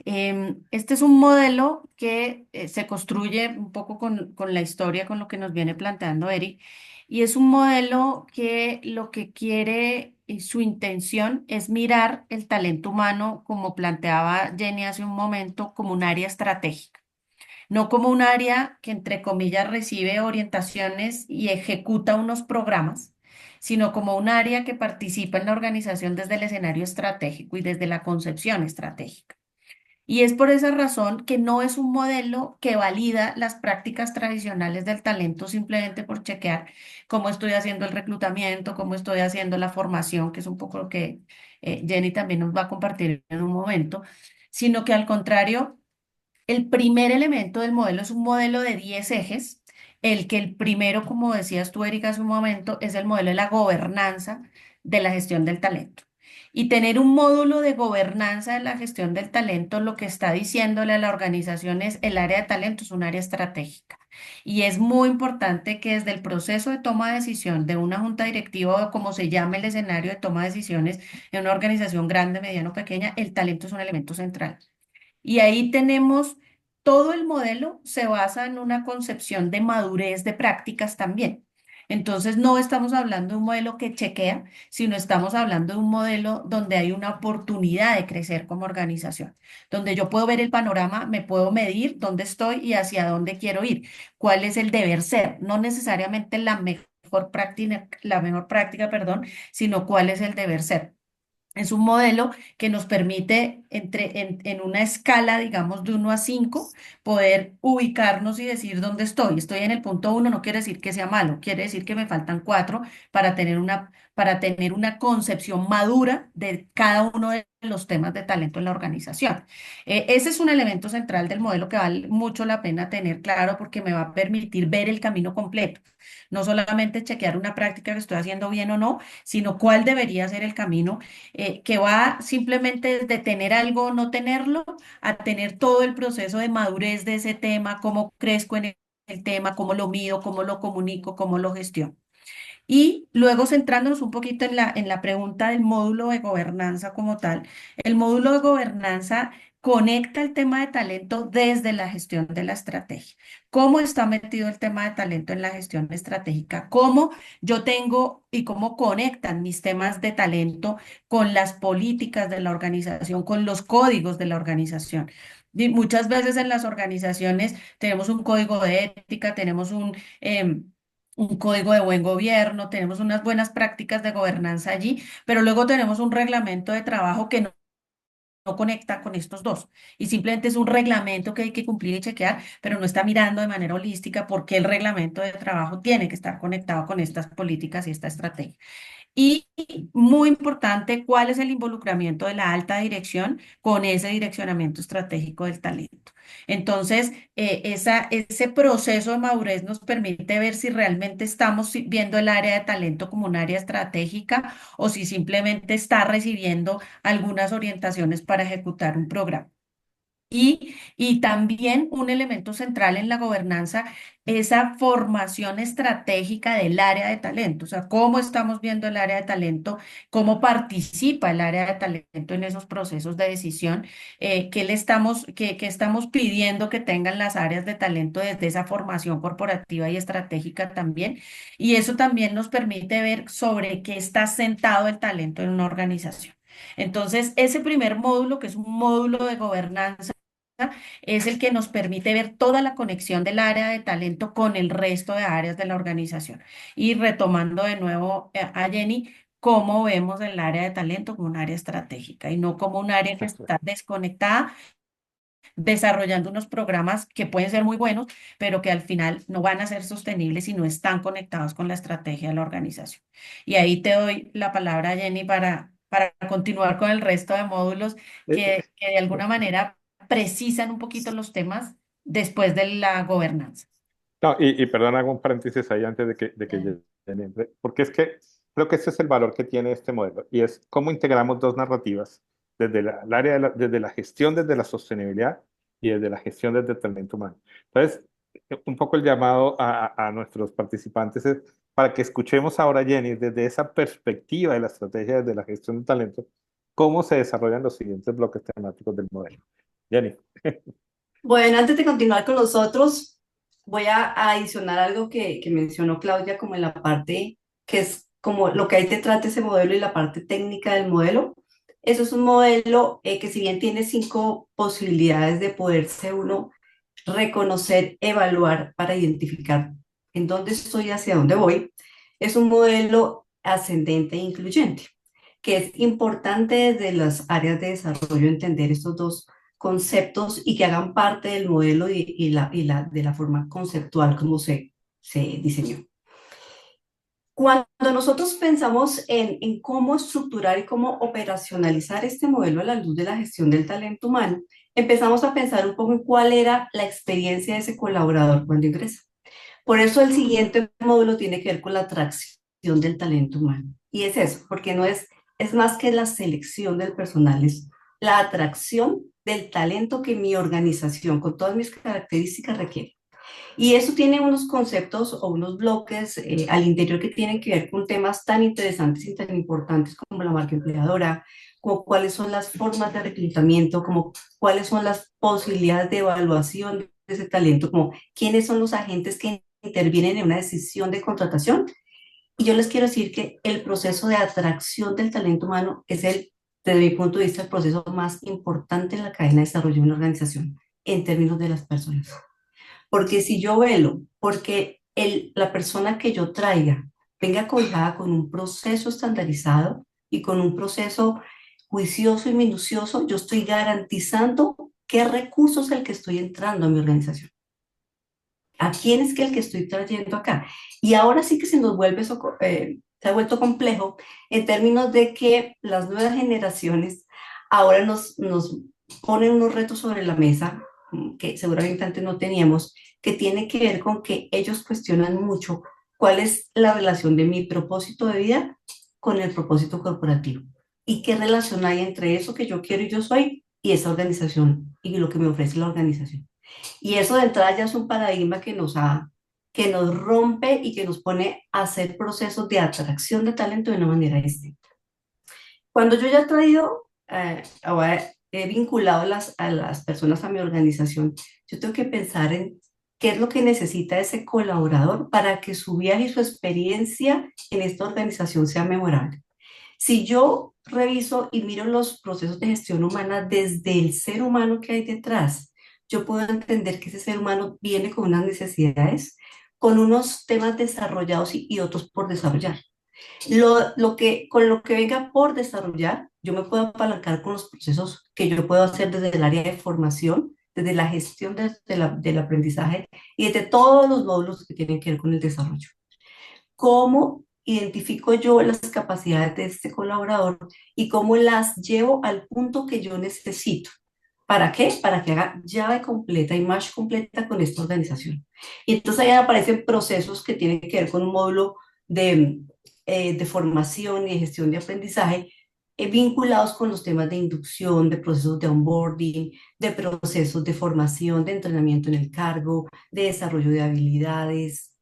Este es un modelo que se construye un poco con la historia, con lo que nos viene planteando Eric, y es un modelo que lo que quiere y su intención es mirar el talento humano, como planteaba Jenny hace un momento, como un área estratégica, no como un área que, entre comillas, recibe orientaciones y ejecuta unos programas, sino como un área que participa en la organización desde el escenario estratégico y desde la concepción estratégica. Y es por esa razón que no es un modelo que valida las prácticas tradicionales del talento simplemente por chequear cómo estoy haciendo el reclutamiento, cómo estoy haciendo la formación, que es un poco lo que Jenny también nos va a compartir en un momento, sino que al contrario, el primer elemento del modelo es un modelo de 10 ejes, el que el primero, como decías tú, Erika, hace un momento, es el modelo de la gobernanza de la gestión del talento. Y tener un módulo de gobernanza de la gestión del talento, lo que está diciéndole a la organización es el área de talento es un área estratégica. Y es muy importante que desde el proceso de toma de decisión de una junta directiva o como se llame el escenario de toma de decisiones en una organización grande, mediana o pequeña, el talento es un elemento central. Y ahí tenemos todo el modelo se basa en una concepción de madurez de prácticas también. Entonces, no estamos hablando de un modelo que chequea, sino estamos hablando de un modelo donde hay una oportunidad de crecer como organización, donde yo puedo ver el panorama, me puedo medir dónde estoy y hacia dónde quiero ir, cuál es el deber ser, no necesariamente la mejor práctica, perdón, sino cuál es el deber ser. Es un modelo que nos permite en una escala, digamos, de 1 a 5, poder ubicarnos y decir dónde estoy. Estoy en el punto 1, no quiere decir que sea malo, quiere decir que me faltan 4 para tener una concepción madura de cada uno de los temas de talento en la organización. Ese es un elemento central del modelo que vale mucho la pena tener claro porque me va a permitir ver el camino completo. No solamente chequear una práctica que estoy haciendo bien o no, sino cuál debería ser el camino que va simplemente desde tener algo o no tenerlo a tener todo el proceso de madurez de ese tema, cómo crezco en el tema, cómo lo mido, cómo lo comunico, cómo lo gestiono. Y luego centrándonos un poquito en la pregunta del módulo de gobernanza como tal, el módulo de gobernanza conecta el tema de talento desde la gestión de la estrategia. ¿Cómo está metido el tema de talento en la gestión estratégica? ¿Cómo yo tengo y cómo conectan mis temas de talento con las políticas de la organización, con los códigos de la organización? Y muchas veces en las organizaciones tenemos un código de ética, tenemos un código de buen gobierno, tenemos unas buenas prácticas de gobernanza allí, pero luego tenemos un reglamento de trabajo que no conecta con estos dos. Y simplemente es un reglamento que hay que cumplir y chequear, pero no está mirando de manera holística por qué el reglamento de trabajo tiene que estar conectado con estas políticas y esta estrategia. Y muy importante, cuál es el involucramiento de la alta dirección con ese direccionamiento estratégico del talento. Entonces, ese proceso de madurez nos permite ver si realmente estamos viendo el área de talento como un área estratégica o si simplemente está recibiendo algunas orientaciones para ejecutar un programa. Y también un elemento central en la gobernanza, esa formación estratégica del área de talento, o sea, cómo estamos viendo el área de talento, cómo participa el área de talento en esos procesos de decisión, qué estamos pidiendo que tengan las áreas de talento desde esa formación corporativa y estratégica también. Y eso también nos permite ver sobre qué está sentado el talento en una organización. Entonces, ese primer módulo, que es un módulo de gobernanza, es el que nos permite ver toda la conexión del área de talento con el resto de áreas de la organización. Y retomando de nuevo a Jenny, cómo vemos el área de talento como un área estratégica y no como un área que está desconectada, desarrollando unos programas que pueden ser muy buenos, pero que al final no van a ser sostenibles si no están conectados con la estrategia de la organización. Y ahí te doy la palabra, Jenny, para continuar con el resto de módulos Eh, que de alguna manera precisan un poquito los temas después de la gobernanza. No, y perdón, hago un paréntesis ahí antes de que Jenny entre, porque es que creo que ese es el valor que tiene este modelo y es cómo integramos dos narrativas desde el área desde la gestión, desde la sostenibilidad y desde la gestión desde el talento humano. Entonces, un poco el llamado a nuestros participantes es para que escuchemos ahora, Jenny, desde esa perspectiva de la estrategia desde la gestión del talento, cómo se desarrollan los siguientes bloques temáticos del modelo. Jenny. Bueno, antes de continuar con los otros, voy a adicionar algo que mencionó Claudia como en la parte que es como lo que hay detrás de ese modelo y la parte técnica del modelo. Eso es un modelo que si bien tiene 5 posibilidades de poderse uno reconocer, evaluar para identificar en dónde estoy y hacia dónde voy, es un modelo ascendente e incluyente, que es importante desde las áreas de desarrollo entender estos dos conceptos y que hagan parte del modelo de la forma conceptual como se diseñó. Cuando nosotros pensamos en cómo estructurar y cómo operacionalizar este modelo a la luz de la gestión del talento humano, empezamos a pensar un poco en cuál era la experiencia de ese colaborador cuando ingresa. Por eso el siguiente módulo tiene que ver con la atracción del talento humano. Y es eso, porque no es, es más que la selección del personal, es la atracción del talento que mi organización, con todas mis características, requiere. Y eso tiene unos conceptos o unos bloques al interior que tienen que ver con temas tan interesantes y tan importantes como la marca empleadora, como cuáles son las formas de reclutamiento, como cuáles son las posibilidades de evaluación de ese talento, como quiénes son los agentes que intervienen en una decisión de contratación. Y yo les quiero decir que el proceso de atracción del talento humano es desde mi punto de vista, el proceso más importante en la cadena de desarrollo de una organización en términos de las personas. Porque si yo velo, porque la persona que yo traiga venga cobijada con un proceso estandarizado y con un proceso juicioso y minucioso, yo estoy garantizando qué recursos es el que estoy entrando a mi organización. ¿A quién es que el que estoy trayendo acá? Y ahora sí que se nos vuelve eso, se ha vuelto complejo en términos de que las nuevas generaciones ahora nos ponen unos retos sobre la mesa que seguramente antes no teníamos, que tiene que ver con que ellos cuestionan mucho cuál es la relación de mi propósito de vida con el propósito corporativo y qué relación hay entre eso que yo quiero y yo soy y esa organización y lo que me ofrece la organización. Y eso de entrada ya es un paradigma que nos rompe y que nos pone a hacer procesos de atracción de talento de una manera distinta. Cuando yo ya he traído, ahora he vinculado a las personas a mi organización, yo tengo que pensar en qué es lo que necesita ese colaborador para que su viaje y su experiencia en esta organización sea memorable. Si yo reviso y miro los procesos de gestión humana desde el ser humano que hay detrás, yo puedo entender que ese ser humano viene con unas necesidades, con unos temas desarrollados y otros por desarrollar. Con lo que venga por desarrollar, yo me puedo apalancar con los procesos que yo puedo hacer desde el área de formación, desde la gestión del aprendizaje y desde todos los módulos que tienen que ver con el desarrollo. ¿Cómo identifico yo las capacidades de este colaborador y cómo las llevo al punto que yo necesito? ¿Para qué? Para que haga llave completa y match completa con esta organización. Y entonces ahí aparecen procesos que tienen que ver con un módulo de, de formación y de gestión de aprendizaje vinculados con los temas de inducción, de procesos de onboarding, de procesos de formación, de entrenamiento en el cargo, de desarrollo de habilidades.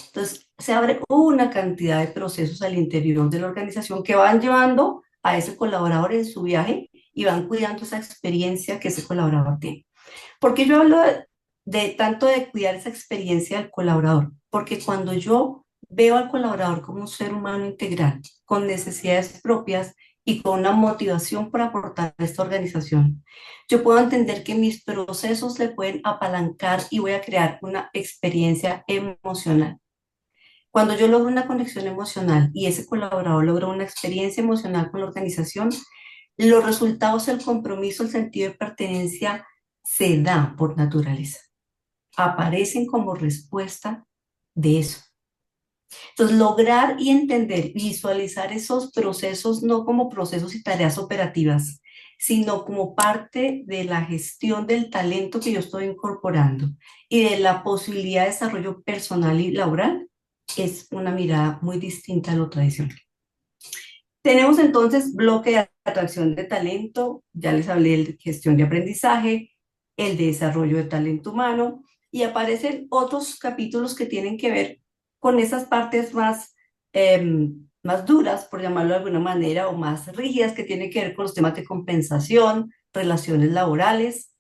Entonces, se abre una cantidad de procesos al interior de la organización que van llevando a ese colaborador en su viaje y van cuidando esa experiencia que ese colaborador tiene. ¿Por qué yo hablo de tanto de cuidar esa experiencia del colaborador? Porque cuando yo veo al colaborador como un ser humano integral, con necesidades propias y con una motivación para aportar a esta organización, yo puedo entender que mis procesos le pueden apalancar y voy a crear una experiencia emocional. Cuando yo logro una conexión emocional y ese colaborador logra una experiencia emocional con la organización, los resultados, el compromiso, el sentido de pertenencia se da por naturaleza. Aparecen como respuesta de eso. Entonces, lograr y entender, visualizar esos procesos no como procesos y tareas operativas, sino como parte de la gestión del talento que yo estoy incorporando y de la posibilidad de desarrollo personal y laboral, es una mirada muy distinta a lo tradicional. Tenemos entonces bloque de atracción de talento, ya les hablé de gestión de aprendizaje, el de desarrollo de talento humano, y aparecen otros capítulos que tienen que ver con esas partes más duras, por llamarlo de alguna manera, o más rígidas, que tienen que ver con los temas de compensación, relaciones laborales,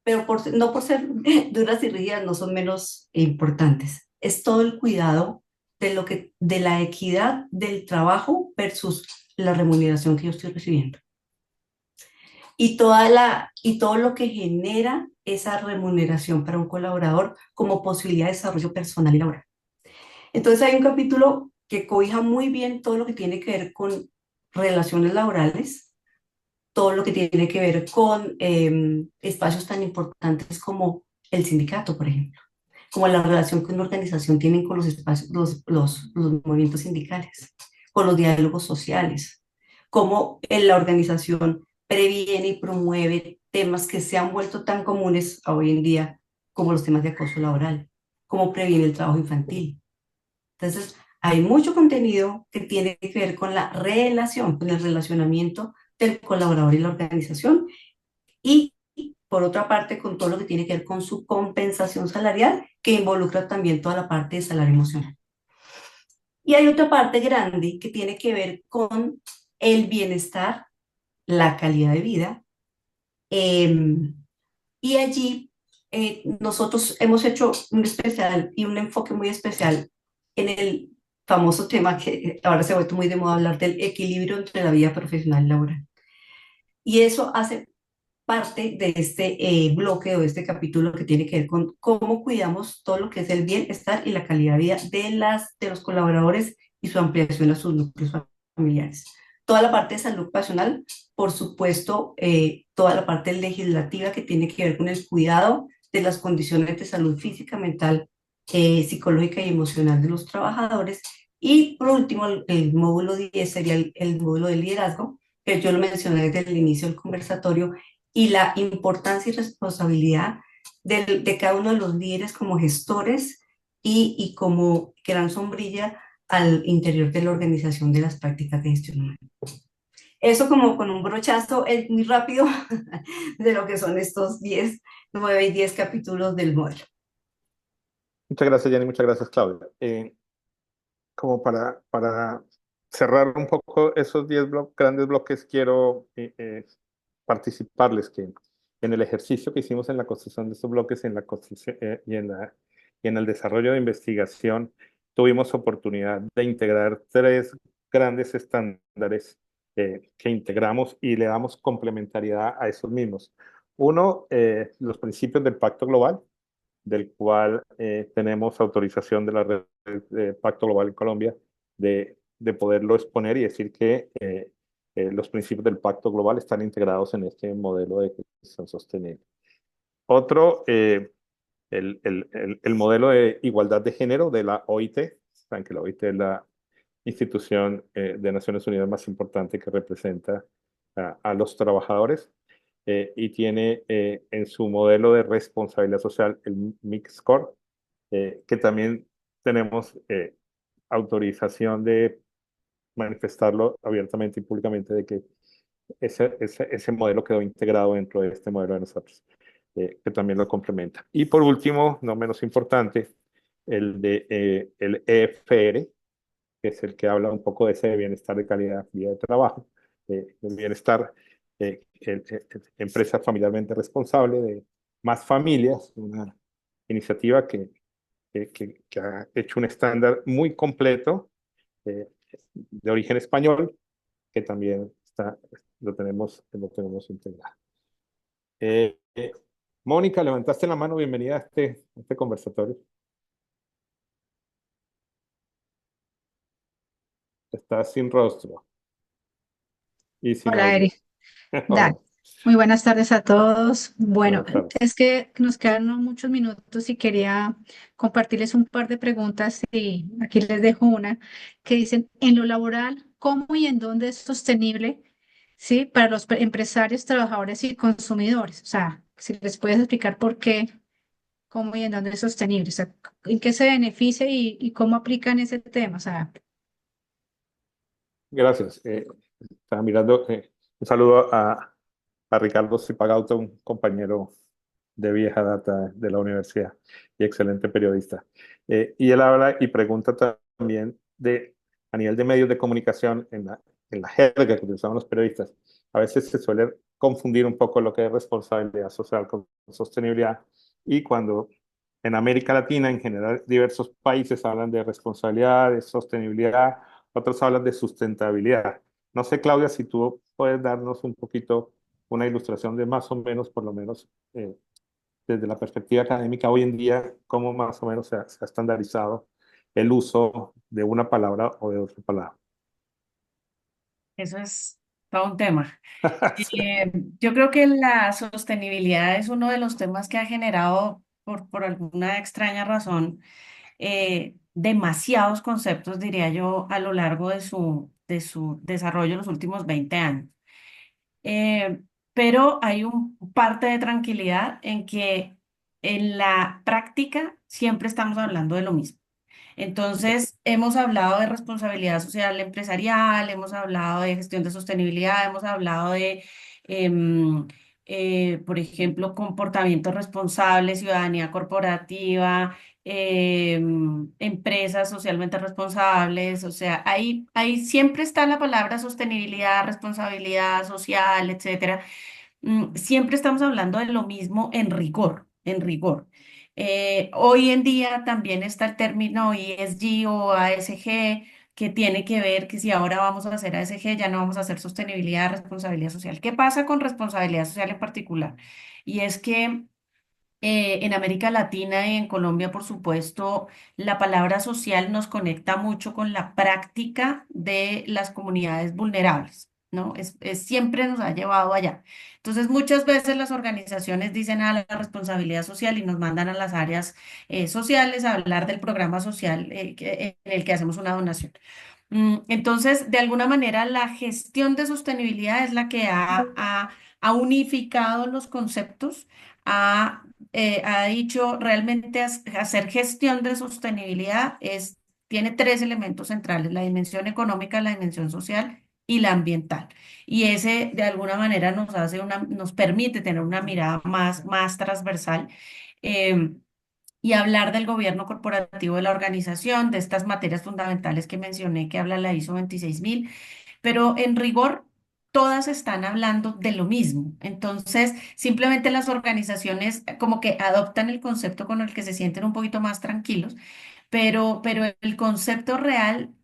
pero no por ser duras y rígidas no son menos importantes. Es todo el cuidado de la equidad del trabajo versus la remuneración que yo estoy recibiendo. Y todo lo que genera esa remuneración para un colaborador como posibilidad de desarrollo personal y laboral. Entonces hay un capítulo que cobija muy bien todo lo que tiene que ver con relaciones laborales, todo lo que tiene que ver con espacios tan importantes como el sindicato, por ejemplo, como la relación que una organización tiene con los espacios, los movimientos sindicales, con los diálogos sociales, cómo en la organización previene y promueve temas que se han vuelto tan comunes hoy en día como los temas de acoso laboral, cómo previene el trabajo infantil. Entonces, hay mucho contenido que tiene que ver con la relación, con el relacionamiento del colaborador y la organización, y por otra parte con todo lo que tiene que ver con su compensación salarial, que involucra también toda la parte de salario emocional. Y hay otra parte grande que tiene que ver con el bienestar, la calidad de vida, y allí nosotros hemos hecho un especial y un enfoque muy especial en el famoso tema que ahora se ha vuelto muy de moda hablar del equilibrio entre la vida profesional y laboral. Y eso hace parte de este bloque o de este capítulo que tiene que ver con cómo cuidamos todo lo que es el bienestar y la calidad de vida de los colaboradores y su ampliación a sus núcleos familiares. Toda la parte de salud ocupacional, por supuesto, toda la parte legislativa que tiene que ver con el cuidado de las condiciones de salud física, mental, psicológica y emocional de los trabajadores. Y por último, el módulo 10 sería el módulo de liderazgo, que yo lo mencioné desde el inicio del conversatorio, y la importancia y responsabilidad de cada uno de los líderes como gestores y como gran sombrilla al interior de la organización de las prácticas de gestión humana. Eso como con un brochazo es muy rápido de lo que son estos 9 y 10 capítulos del modelo. Muchas gracias, Jenny. Muchas gracias, Claudia. Como para cerrar un poco esos 10 grandes bloques, quiero participarles que en el ejercicio que hicimos en la construcción de estos bloques en la construcción, y en el desarrollo de investigación, tuvimos oportunidad de integrar 3 grandes estándares que integramos y le damos complementariedad a esos mismos. Uno, los principios del Pacto Global, del cual tenemos autorización de la red de Pacto Global en Colombia de poderlo exponer y decir que los principios del Pacto Global están integrados en este modelo de gestión sostenible. Otro, el modelo de igualdad de género de la OIT. Saben que la OIT es la institución de Naciones Unidas más importante que representa a los trabajadores. Y tiene en su modelo de responsabilidad social el Mixed Score, que también tenemos autorización de manifestarlo abiertamente y públicamente de que ese modelo quedó integrado dentro de este modelo de nosotros, que también lo complementa. Y por último, no menos importante, el EFR, que es el que habla un poco de ese bienestar de calidad vida de trabajo, del bienestar, empresa familiarmente responsable de más familias, una iniciativa que ha hecho un estándar muy completo de origen español, que también lo tenemos integrado. Mónica, levantaste la mano, bienvenida a este conversatorio. Estás sin rostro y sin Hola, audio. Eri. Dale. Muy buenas tardes a todos. Bueno, Buenas tardes. es que nos quedan no muchos minutos y quería compartirles un par de preguntas y aquí les dejo una que dicen, en lo laboral, ¿cómo y en dónde es sostenible ¿sí? Para los empresarios, trabajadores y consumidores. O sea, si les puedes explicar por qué, cómo y en dónde es sostenible, o sea, en qué se beneficia y cómo aplican ese tema. O sea, Gracias. Estaba mirando, un saludo a Ricardo Zipagauta, un compañero de vieja data de la universidad y excelente periodista. Y él habla y pregunta también a nivel de medios de comunicación, en la jerga que utilizamos los periodistas, a veces se suele confundir un poco lo que es responsabilidad social con sostenibilidad, y cuando en América Latina, en general, diversos países hablan de responsabilidad, de sostenibilidad, otros hablan de sustentabilidad. No sé, Claudia, si tú puedes darnos un poquito una ilustración de más o menos, por lo menos, desde la perspectiva académica hoy en día, cómo más o menos se ha estandarizado el uso de una palabra o de otra palabra. Eso es todo un tema. Yo creo que la sostenibilidad es uno de los temas que ha generado, por alguna extraña razón, demasiados conceptos, diría yo, a lo largo de su desarrollo en los últimos 20 años. Eh, pero hay un parte de tranquilidad en que en la práctica siempre estamos hablando de lo mismo. Entonces, hemos hablado de responsabilidad social empresarial, hemos hablado de gestión de sostenibilidad, hemos hablado de, em, por ejemplo, comportamiento responsable, ciudadanía corporativa, empresas socialmente responsables. O sea, ahí siempre está la palabra sostenibilidad, responsabilidad social, etcétera. Siempre estamos hablando de lo mismo en rigor, en rigor. Hoy en día también está el término ESG o ASG, que tiene que ver que si ahora vamos a hacer ASG, ya no vamos a hacer sostenibilidad, responsabilidad social. ¿Qué pasa con responsabilidad social en particular? Y es que en América Latina y en Colombia, por supuesto, la palabra social nos conecta mucho con la práctica de las comunidades vulnerables, ¿no? Siempre nos ha llevado allá. Entonces, muchas veces las organizaciones dicen a la responsabilidad social y nos mandan a las áreas sociales a hablar del programa social en el que hacemos una donación. Entonces, de alguna manera, la gestión de sostenibilidad es la que ha unificado los conceptos, ha dicho realmente hacer gestión de sostenibilidad tiene tres elementos centrales: la dimensión económica, la dimensión social y la ambiental. Y ese de alguna manera nos permite tener una mirada más transversal. em, y hablar del gobierno corporativo de la organización, de estas materias fundamentales que mencioné, que habla la ISO 26000, pero en rigor todas están hablando de lo mismo. Entonces, simplemente las organizaciones como que adoptan el concepto con el que se sienten un poquito más tranquilos, pero el concepto real,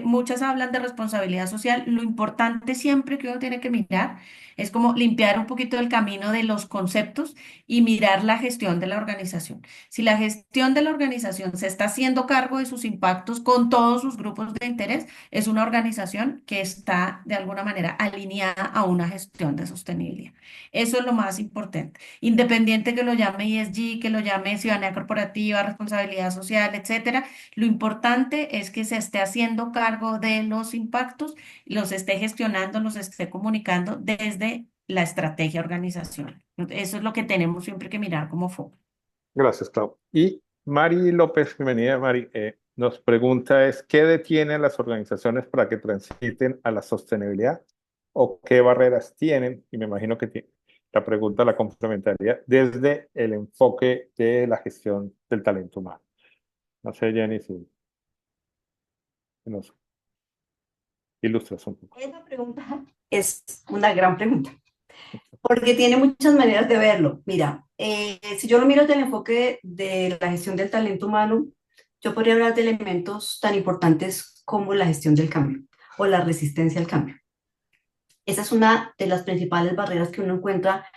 muchas hablan de responsabilidad social. Lo importante siempre que uno tiene que mirar es como limpiar un poquito el camino de los conceptos y mirar la gestión de la organización. Si la gestión de la organización se está haciendo cargo de sus impactos con todos sus grupos de interés, es una organización que está de alguna manera alineada a una gestión de sostenibilidad. Eso es lo más importante. Independiente que lo llame ESG, que lo llame ciudadanía corporativa, responsabilidad social, etcétera, lo importante es que se esté haciendo cargo de los impactos, los esté gestionando, los esté comunicando desde la estrategia organizacional. Eso es lo que tenemos siempre que mirar como foco. Gracias, Claudia. Y Mari López, bienvenida, Mari. Nos pregunta ¿qué detiene a las organizaciones para que transiten a la sostenibilidad o qué barreras tienen? Y me imagino que la pregunta la complementaría desde el enfoque de la gestión del talento humano. No sé, Jenny, si nos ilustras un poco. Esa pregunta es una gran pregunta, porque tiene muchas maneras de verlo. Mira, si yo lo miro desde el enfoque de la gestión del talento humano, yo podría hablar de elementos tan importantes como la gestión del cambio o la resistencia al cambio. Esa es una de las principales barreras que uno encuentra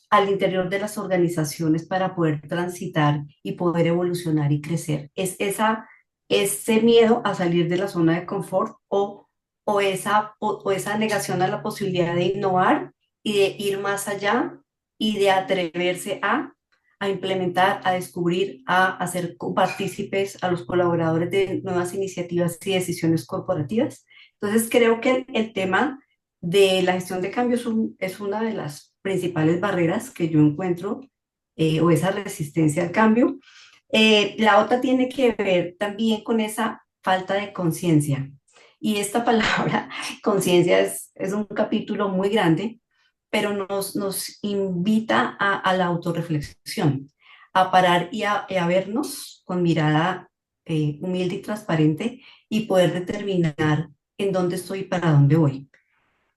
al interior de las organizaciones para poder transitar y poder evolucionar y crecer. Ese miedo a salir de la zona de confort o esa negación a la posibilidad de innovar y de ir más allá y de atreverse a implementar, a descubrir, a hacer partícipes a los colaboradores de nuevas iniciativas y decisiones corporativas. Entonces, creo que el tema de la gestión de cambio es una de las principales barreras que yo encuentro, o esa resistencia al cambio. La otra tiene que ver también con esa falta de conciencia. Y esta palabra, conciencia, es un capítulo muy grande, pero nos invita a la autorreflexión, a parar y a vernos con mirada humilde y transparente y poder determinar en dónde estoy y para dónde voy.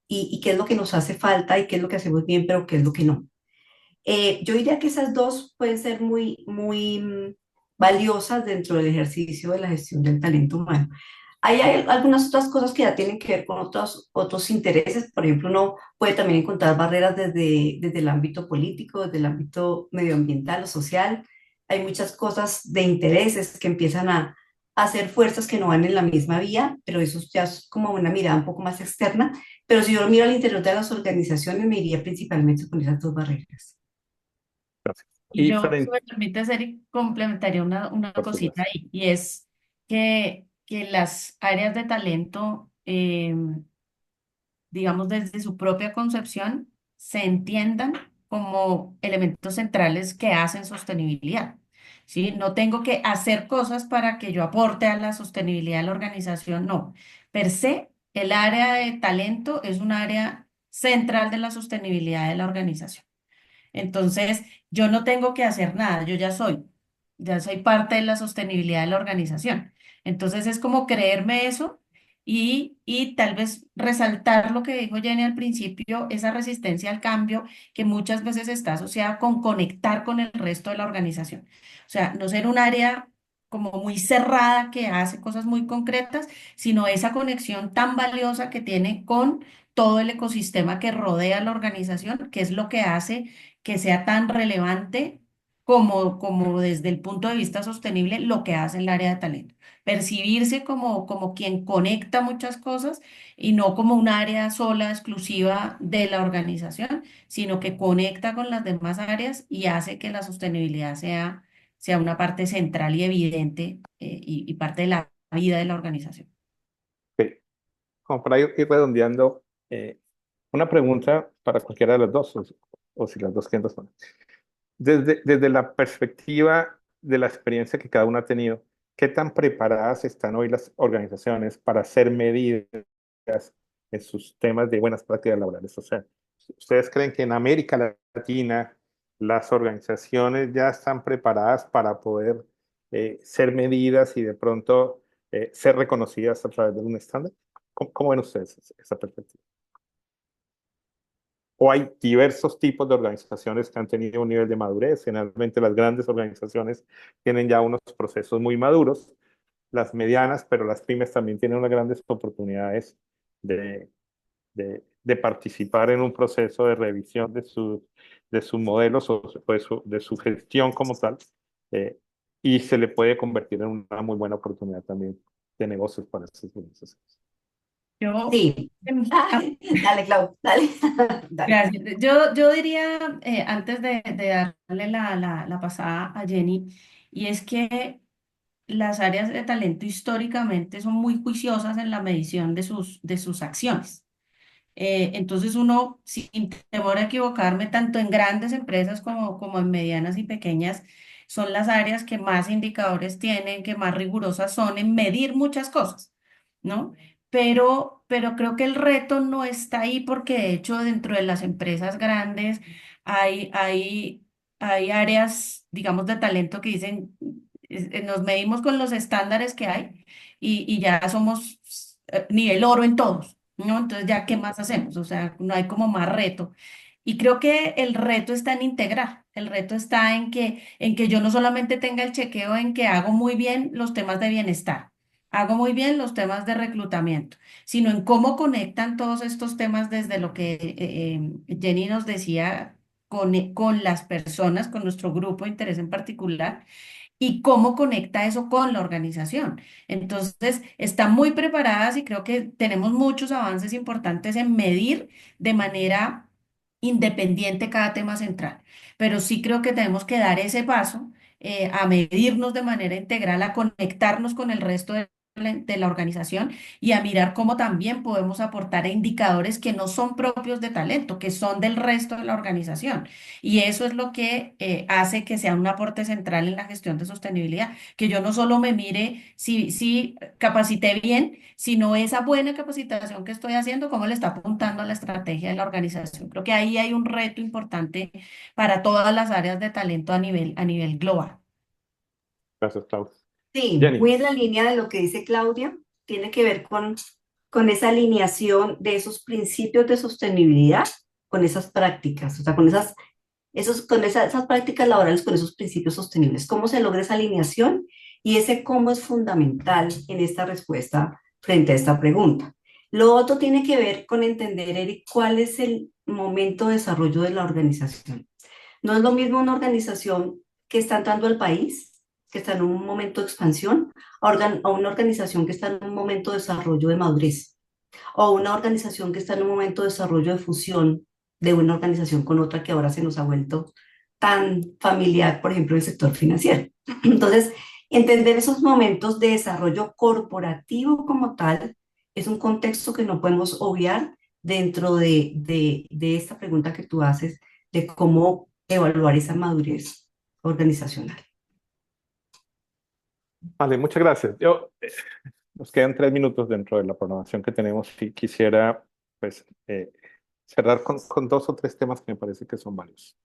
Y qué es lo que nos hace falta y qué es lo que hacemos bien, pero qué es lo que no. Yo diría que esas dos pueden ser muy valiosas dentro del ejercicio de la gestión del talento humano. Hay algunas otras cosas que ya tienen que ver con otros intereses. Por ejemplo, uno puede también encontrar barreras desde el ámbito político, desde el ámbito medioambiental o social. Hay muchas cosas de intereses que empiezan a hacer fuerzas que no van en la misma vía, pero eso ya es como una mirada un poco más externa. Pero si yo lo miro al interior de las organizaciones, me iría principalmente con esas dos barreras. Gracias. Y Y yo, si frente, me permite, Eric, complementaría una por cosita supuesto. ahí, y es que las áreas de talento, digamos, desde su propia concepción, se entiendan como elementos centrales que hacen sostenibilidad. ¿Sí? No tengo que hacer cosas para que yo aporte a la sostenibilidad de la organización, no. Per se, el área de talento es un área central de la sostenibilidad de la organización. Entonces, yo no tengo que hacer nada, yo ya soy parte de la sostenibilidad de la organización. Entonces, es como creerme eso y tal vez resaltar lo que dijo Jenny al principio, esa resistencia al cambio que muchas veces está asociada con conectar con el resto de la organización. O sea, no ser un área como muy cerrada que hace cosas muy concretas, sino esa conexión tan valiosa que tiene con todo el ecosistema que rodea la organización, que es lo que hace que sea tan relevante como desde el punto de vista sostenible lo que hace el área de talento. Percibirse como quien conecta muchas cosas y no como un área sola, exclusiva de la organización, sino que conecta con las demás áreas y hace que la sostenibilidad sea una parte central y evidente, y parte de la vida de la organización. Ok. Como para ir redondeando, una pregunta para cualquiera de las dos, o si las dos quieren responder. Desde la perspectiva de la experiencia que cada uno ha tenido, ¿qué tan preparadas están hoy las organizaciones para ser medidas en sus temas de buenas prácticas laborales? O sea, ¿ustedes creen que en América Latina las organizaciones ya están preparadas para poder ser medidas y de pronto ser reconocidas a través de un estándar? ¿Cómo ven ustedes esa perspectiva? ¿O hay diversos tipos de organizaciones que han tenido un nivel de madurez? Generalmente las grandes organizaciones tienen ya unos procesos muy maduros, las medianas, pero las pymes también tienen unas grandes oportunidades de, de participar en un proceso de revisión de sus modelos o de su gestión como tal, eh, y se le puede convertir en una muy buena oportunidad también de negocios para esas organizaciones. Yo, Sí. em, Dale, Clau, dale. Dale. Gracias. Yo diría, antes de darle la pasada a Jenny, y es que las áreas de talento históricamente son muy juiciosas en la medición de sus acciones. Entonces uno, sin temor a equivocarme, tanto en grandes empresas como en medianas y pequeñas, son las áreas que más indicadores tienen, que más rigurosas son en medir muchas cosas, ¿no? Pero creo que el reto no está ahí porque de hecho dentro de las empresas grandes hay, hay, hay áreas, digamos, de talento que dicen, nos medimos con los estándares que hay y ya somos nivel oro en todos. ¿No? Entonces, ¿ya qué más hacemos? O sea, no hay como más reto. Y creo que el reto está en integrar, el reto está en que yo no solamente tenga el chequeo en que hago muy bien los temas de bienestar, hago muy bien los temas de reclutamiento, sino en cómo conectan todos estos temas desde lo que Jenny nos decía con las personas, con nuestro grupo de interés en particular y cómo conecta eso con la organización. Entonces, están muy preparadas y creo que tenemos muchos avances importantes en medir de manera independiente cada tema central, pero sí creo que tenemos que dar ese paso, a medirnos de manera integral, a conectarnos con el resto de la organización y a mirar cómo también podemos aportar indicadores que no son propios de talento, que son del resto de la organización. Y eso es lo que hace que sea un aporte central en la gestión de sostenibilidad, que yo no solo me mire si capacité bien, sino esa buena capacitación que estoy haciendo, cómo le está apuntando a la estrategia de la organización. Creo que ahí hay un reto importante para todas las áreas de talento a nivel global. Gracias, Claudia. Sí, Jenny. muy en la línea de lo que dice Claudia, tiene que ver con esa alineación de esos principios de sostenibilidad, con esas prácticas, o sea, esas prácticas laborales, con esos principios sostenibles. ¿Cómo se logra esa alineación? Y ese cómo es fundamental en esta respuesta frente a esta pregunta. Lo otro tiene que ver con entender, Eric, cuál es el momento de desarrollo de la organización. No es lo mismo una organización que está entrando al país, que está en un momento de expansión, a una organización que está en un momento de desarrollo de madurez, o una organización que está en un momento de desarrollo de fusión de una organización con otra que ahora se nos ha vuelto tan familiar, por ejemplo, el sector financiero. Entonces, entender esos momentos de desarrollo corporativo como tal es un contexto que no podemos obviar dentro de esta pregunta que tú haces de cómo evaluar esa madurez organizacional. Vale, muchas gracias. Nos quedan 3 minutos dentro de la programación que tenemos y quisiera pues, cerrar con 2 o 3 temas que me parece que son varios.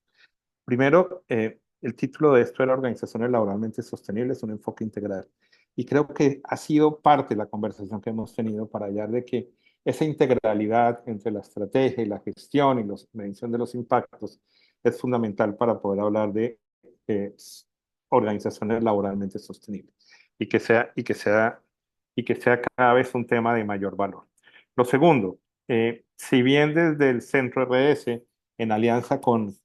Primero, el título de esto de la organización laboralmente sostenible es un enfoque integral. Y creo que ha sido parte de la conversación que hemos tenido para hallar de que esa integralidad entre la estrategia y la gestión y la medición de los impactos es fundamental para poder hablar de organizaciones laboralmente sostenibles y que sea cada vez un tema de mayor valor. Lo segundo, si bien desde el Centro RS, en alianza con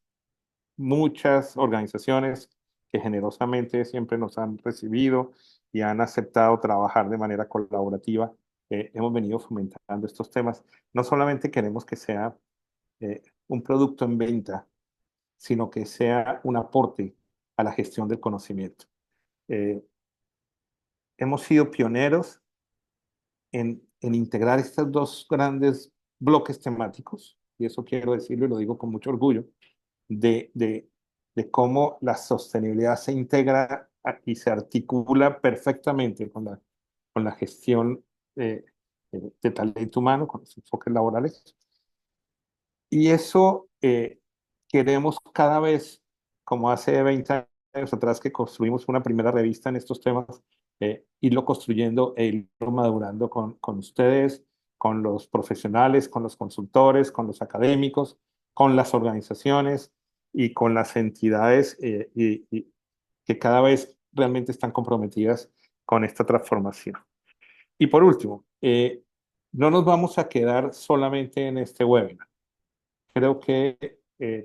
muchas organizaciones que generosamente siempre nos han recibido y han aceptado trabajar de manera colaborativa, hemos venido fomentando estos temas. No solamente queremos que sea un producto en venta, sino que sea un aporte a la gestión del conocimiento. Hemos sido pioneros en integrar estos 2 grandes bloques temáticos, y eso quiero decirlo y lo digo con mucho orgullo, de cómo la sostenibilidad se integra y se articula perfectamente con la gestión de talento humano, con los enfoques laborales. Y eso queremos cada vez, como hace 20 años atrás que construimos una primera revista en estos temas, irlo construyendo e irlo madurando con ustedes, con los profesionales, con los consultores, con los académicos, con las organizaciones y con las entidades que cada vez realmente están comprometidas con esta transformación. Y por último, no nos vamos a quedar solamente en este webinar. Creo que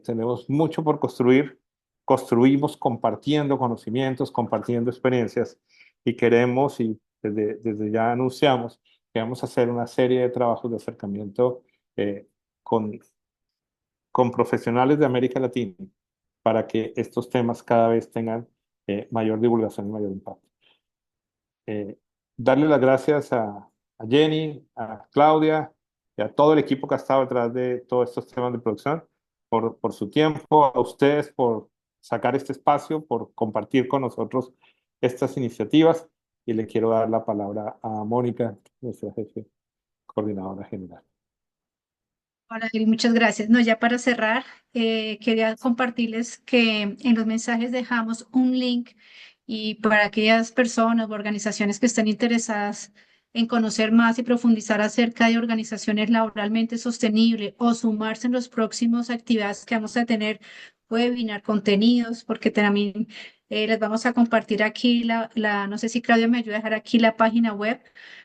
tenemos mucho por construir. Construimos compartiendo conocimientos, compartiendo experiencias y queremos, y desde ya anunciamos, que vamos a hacer una serie de trabajos de acercamiento con, con profesionales de América Latina para que estos temas cada vez tengan mayor divulgación y mayor impacto. Darle las gracias a Jenny, a Claudia y a todo el equipo que ha estado detrás de todos estos temas de producción, por su tiempo, a ustedes por sacar este espacio, por compartir con nosotros estas iniciativas, y le quiero dar la palabra a Mónica, nuestra jefe coordinadora general. Hola, Gil, muchas gracias. No, ya para cerrar, quería compartirles que en los mensajes dejamos un link y para aquellas personas o organizaciones que estén interesadas en conocer más y profundizar acerca de organizaciones laboralmente sostenibles o sumarse en los próximos actividades que vamos a tener, webinar, contenidos, porque también les vamos a compartir aquí no sé si Claudia me ayuda a dejar aquí la página web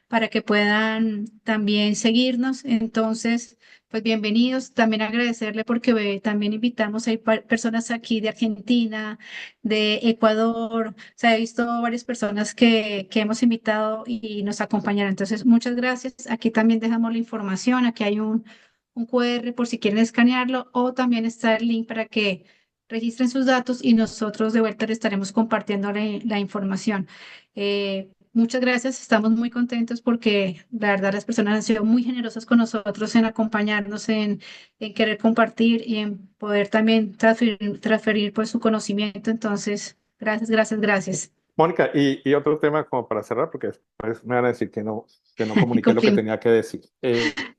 para que puedan también seguirnos. Entonces, pues bienvenidos. También agradecerle porque también invitamos, hay personas aquí de Argentina, de Ecuador. O sea, he visto varias personas que hemos invitado y nos acompañaron. Entonces, muchas gracias. Aquí también dejamos la información. Aquí hay un QR por si quieren escanearlo o también está el link para que registren sus datos y nosotros de vuelta les estaremos compartiendo la información. muchas gracias, estamos muy contentos porque la verdad las personas han sido muy generosas con nosotros en acompañarnos, en querer compartir y en poder también transferir pues su conocimiento. Entonces, gracias, gracias, gracias. Mónica, y otro tema como para cerrar, porque después me van a decir que no comuniqué lo que Cumplimos, tenía que decir.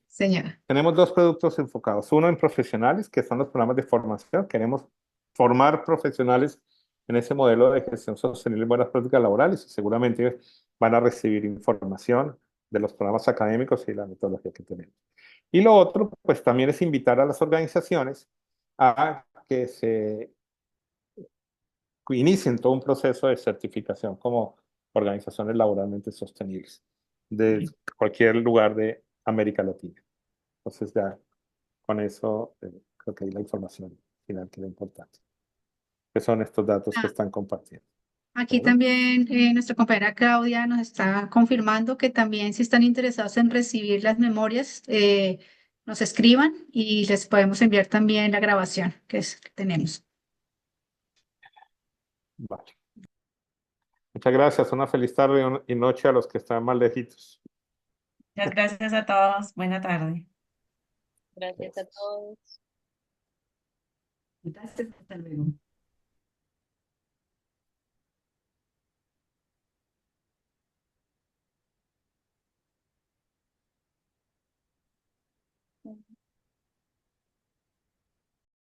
señora. Tenemos dos productos enfocados, uno en profesionales, que son los programas de formación. Queremos formar profesionales en ese modelo de gestión sostenible y buenas prácticas laborales y seguramente van a recibir información de los programas académicos y la metodología que tenemos. Y lo otro, pues también es invitar a las organizaciones a que se inicien todo un proceso de certificación como organizaciones laboralmente sostenibles de cualquier lugar de América Latina. Entonces ya con eso creo que hay la información final que es importante, que son estos datos que Ah, están compartiendo. aquí ¿Vale? también nuestra compañera Claudia nos está confirmando que también si están interesados en recibir las memorias, nos escriban y les podemos enviar también la grabación que tenemos. Vale. Muchas gracias. Una feliz tarde y noche a los que están más lejitos. Muchas gracias a todos. Buena tarde. Gracias a todos. Gracias, hasta luego.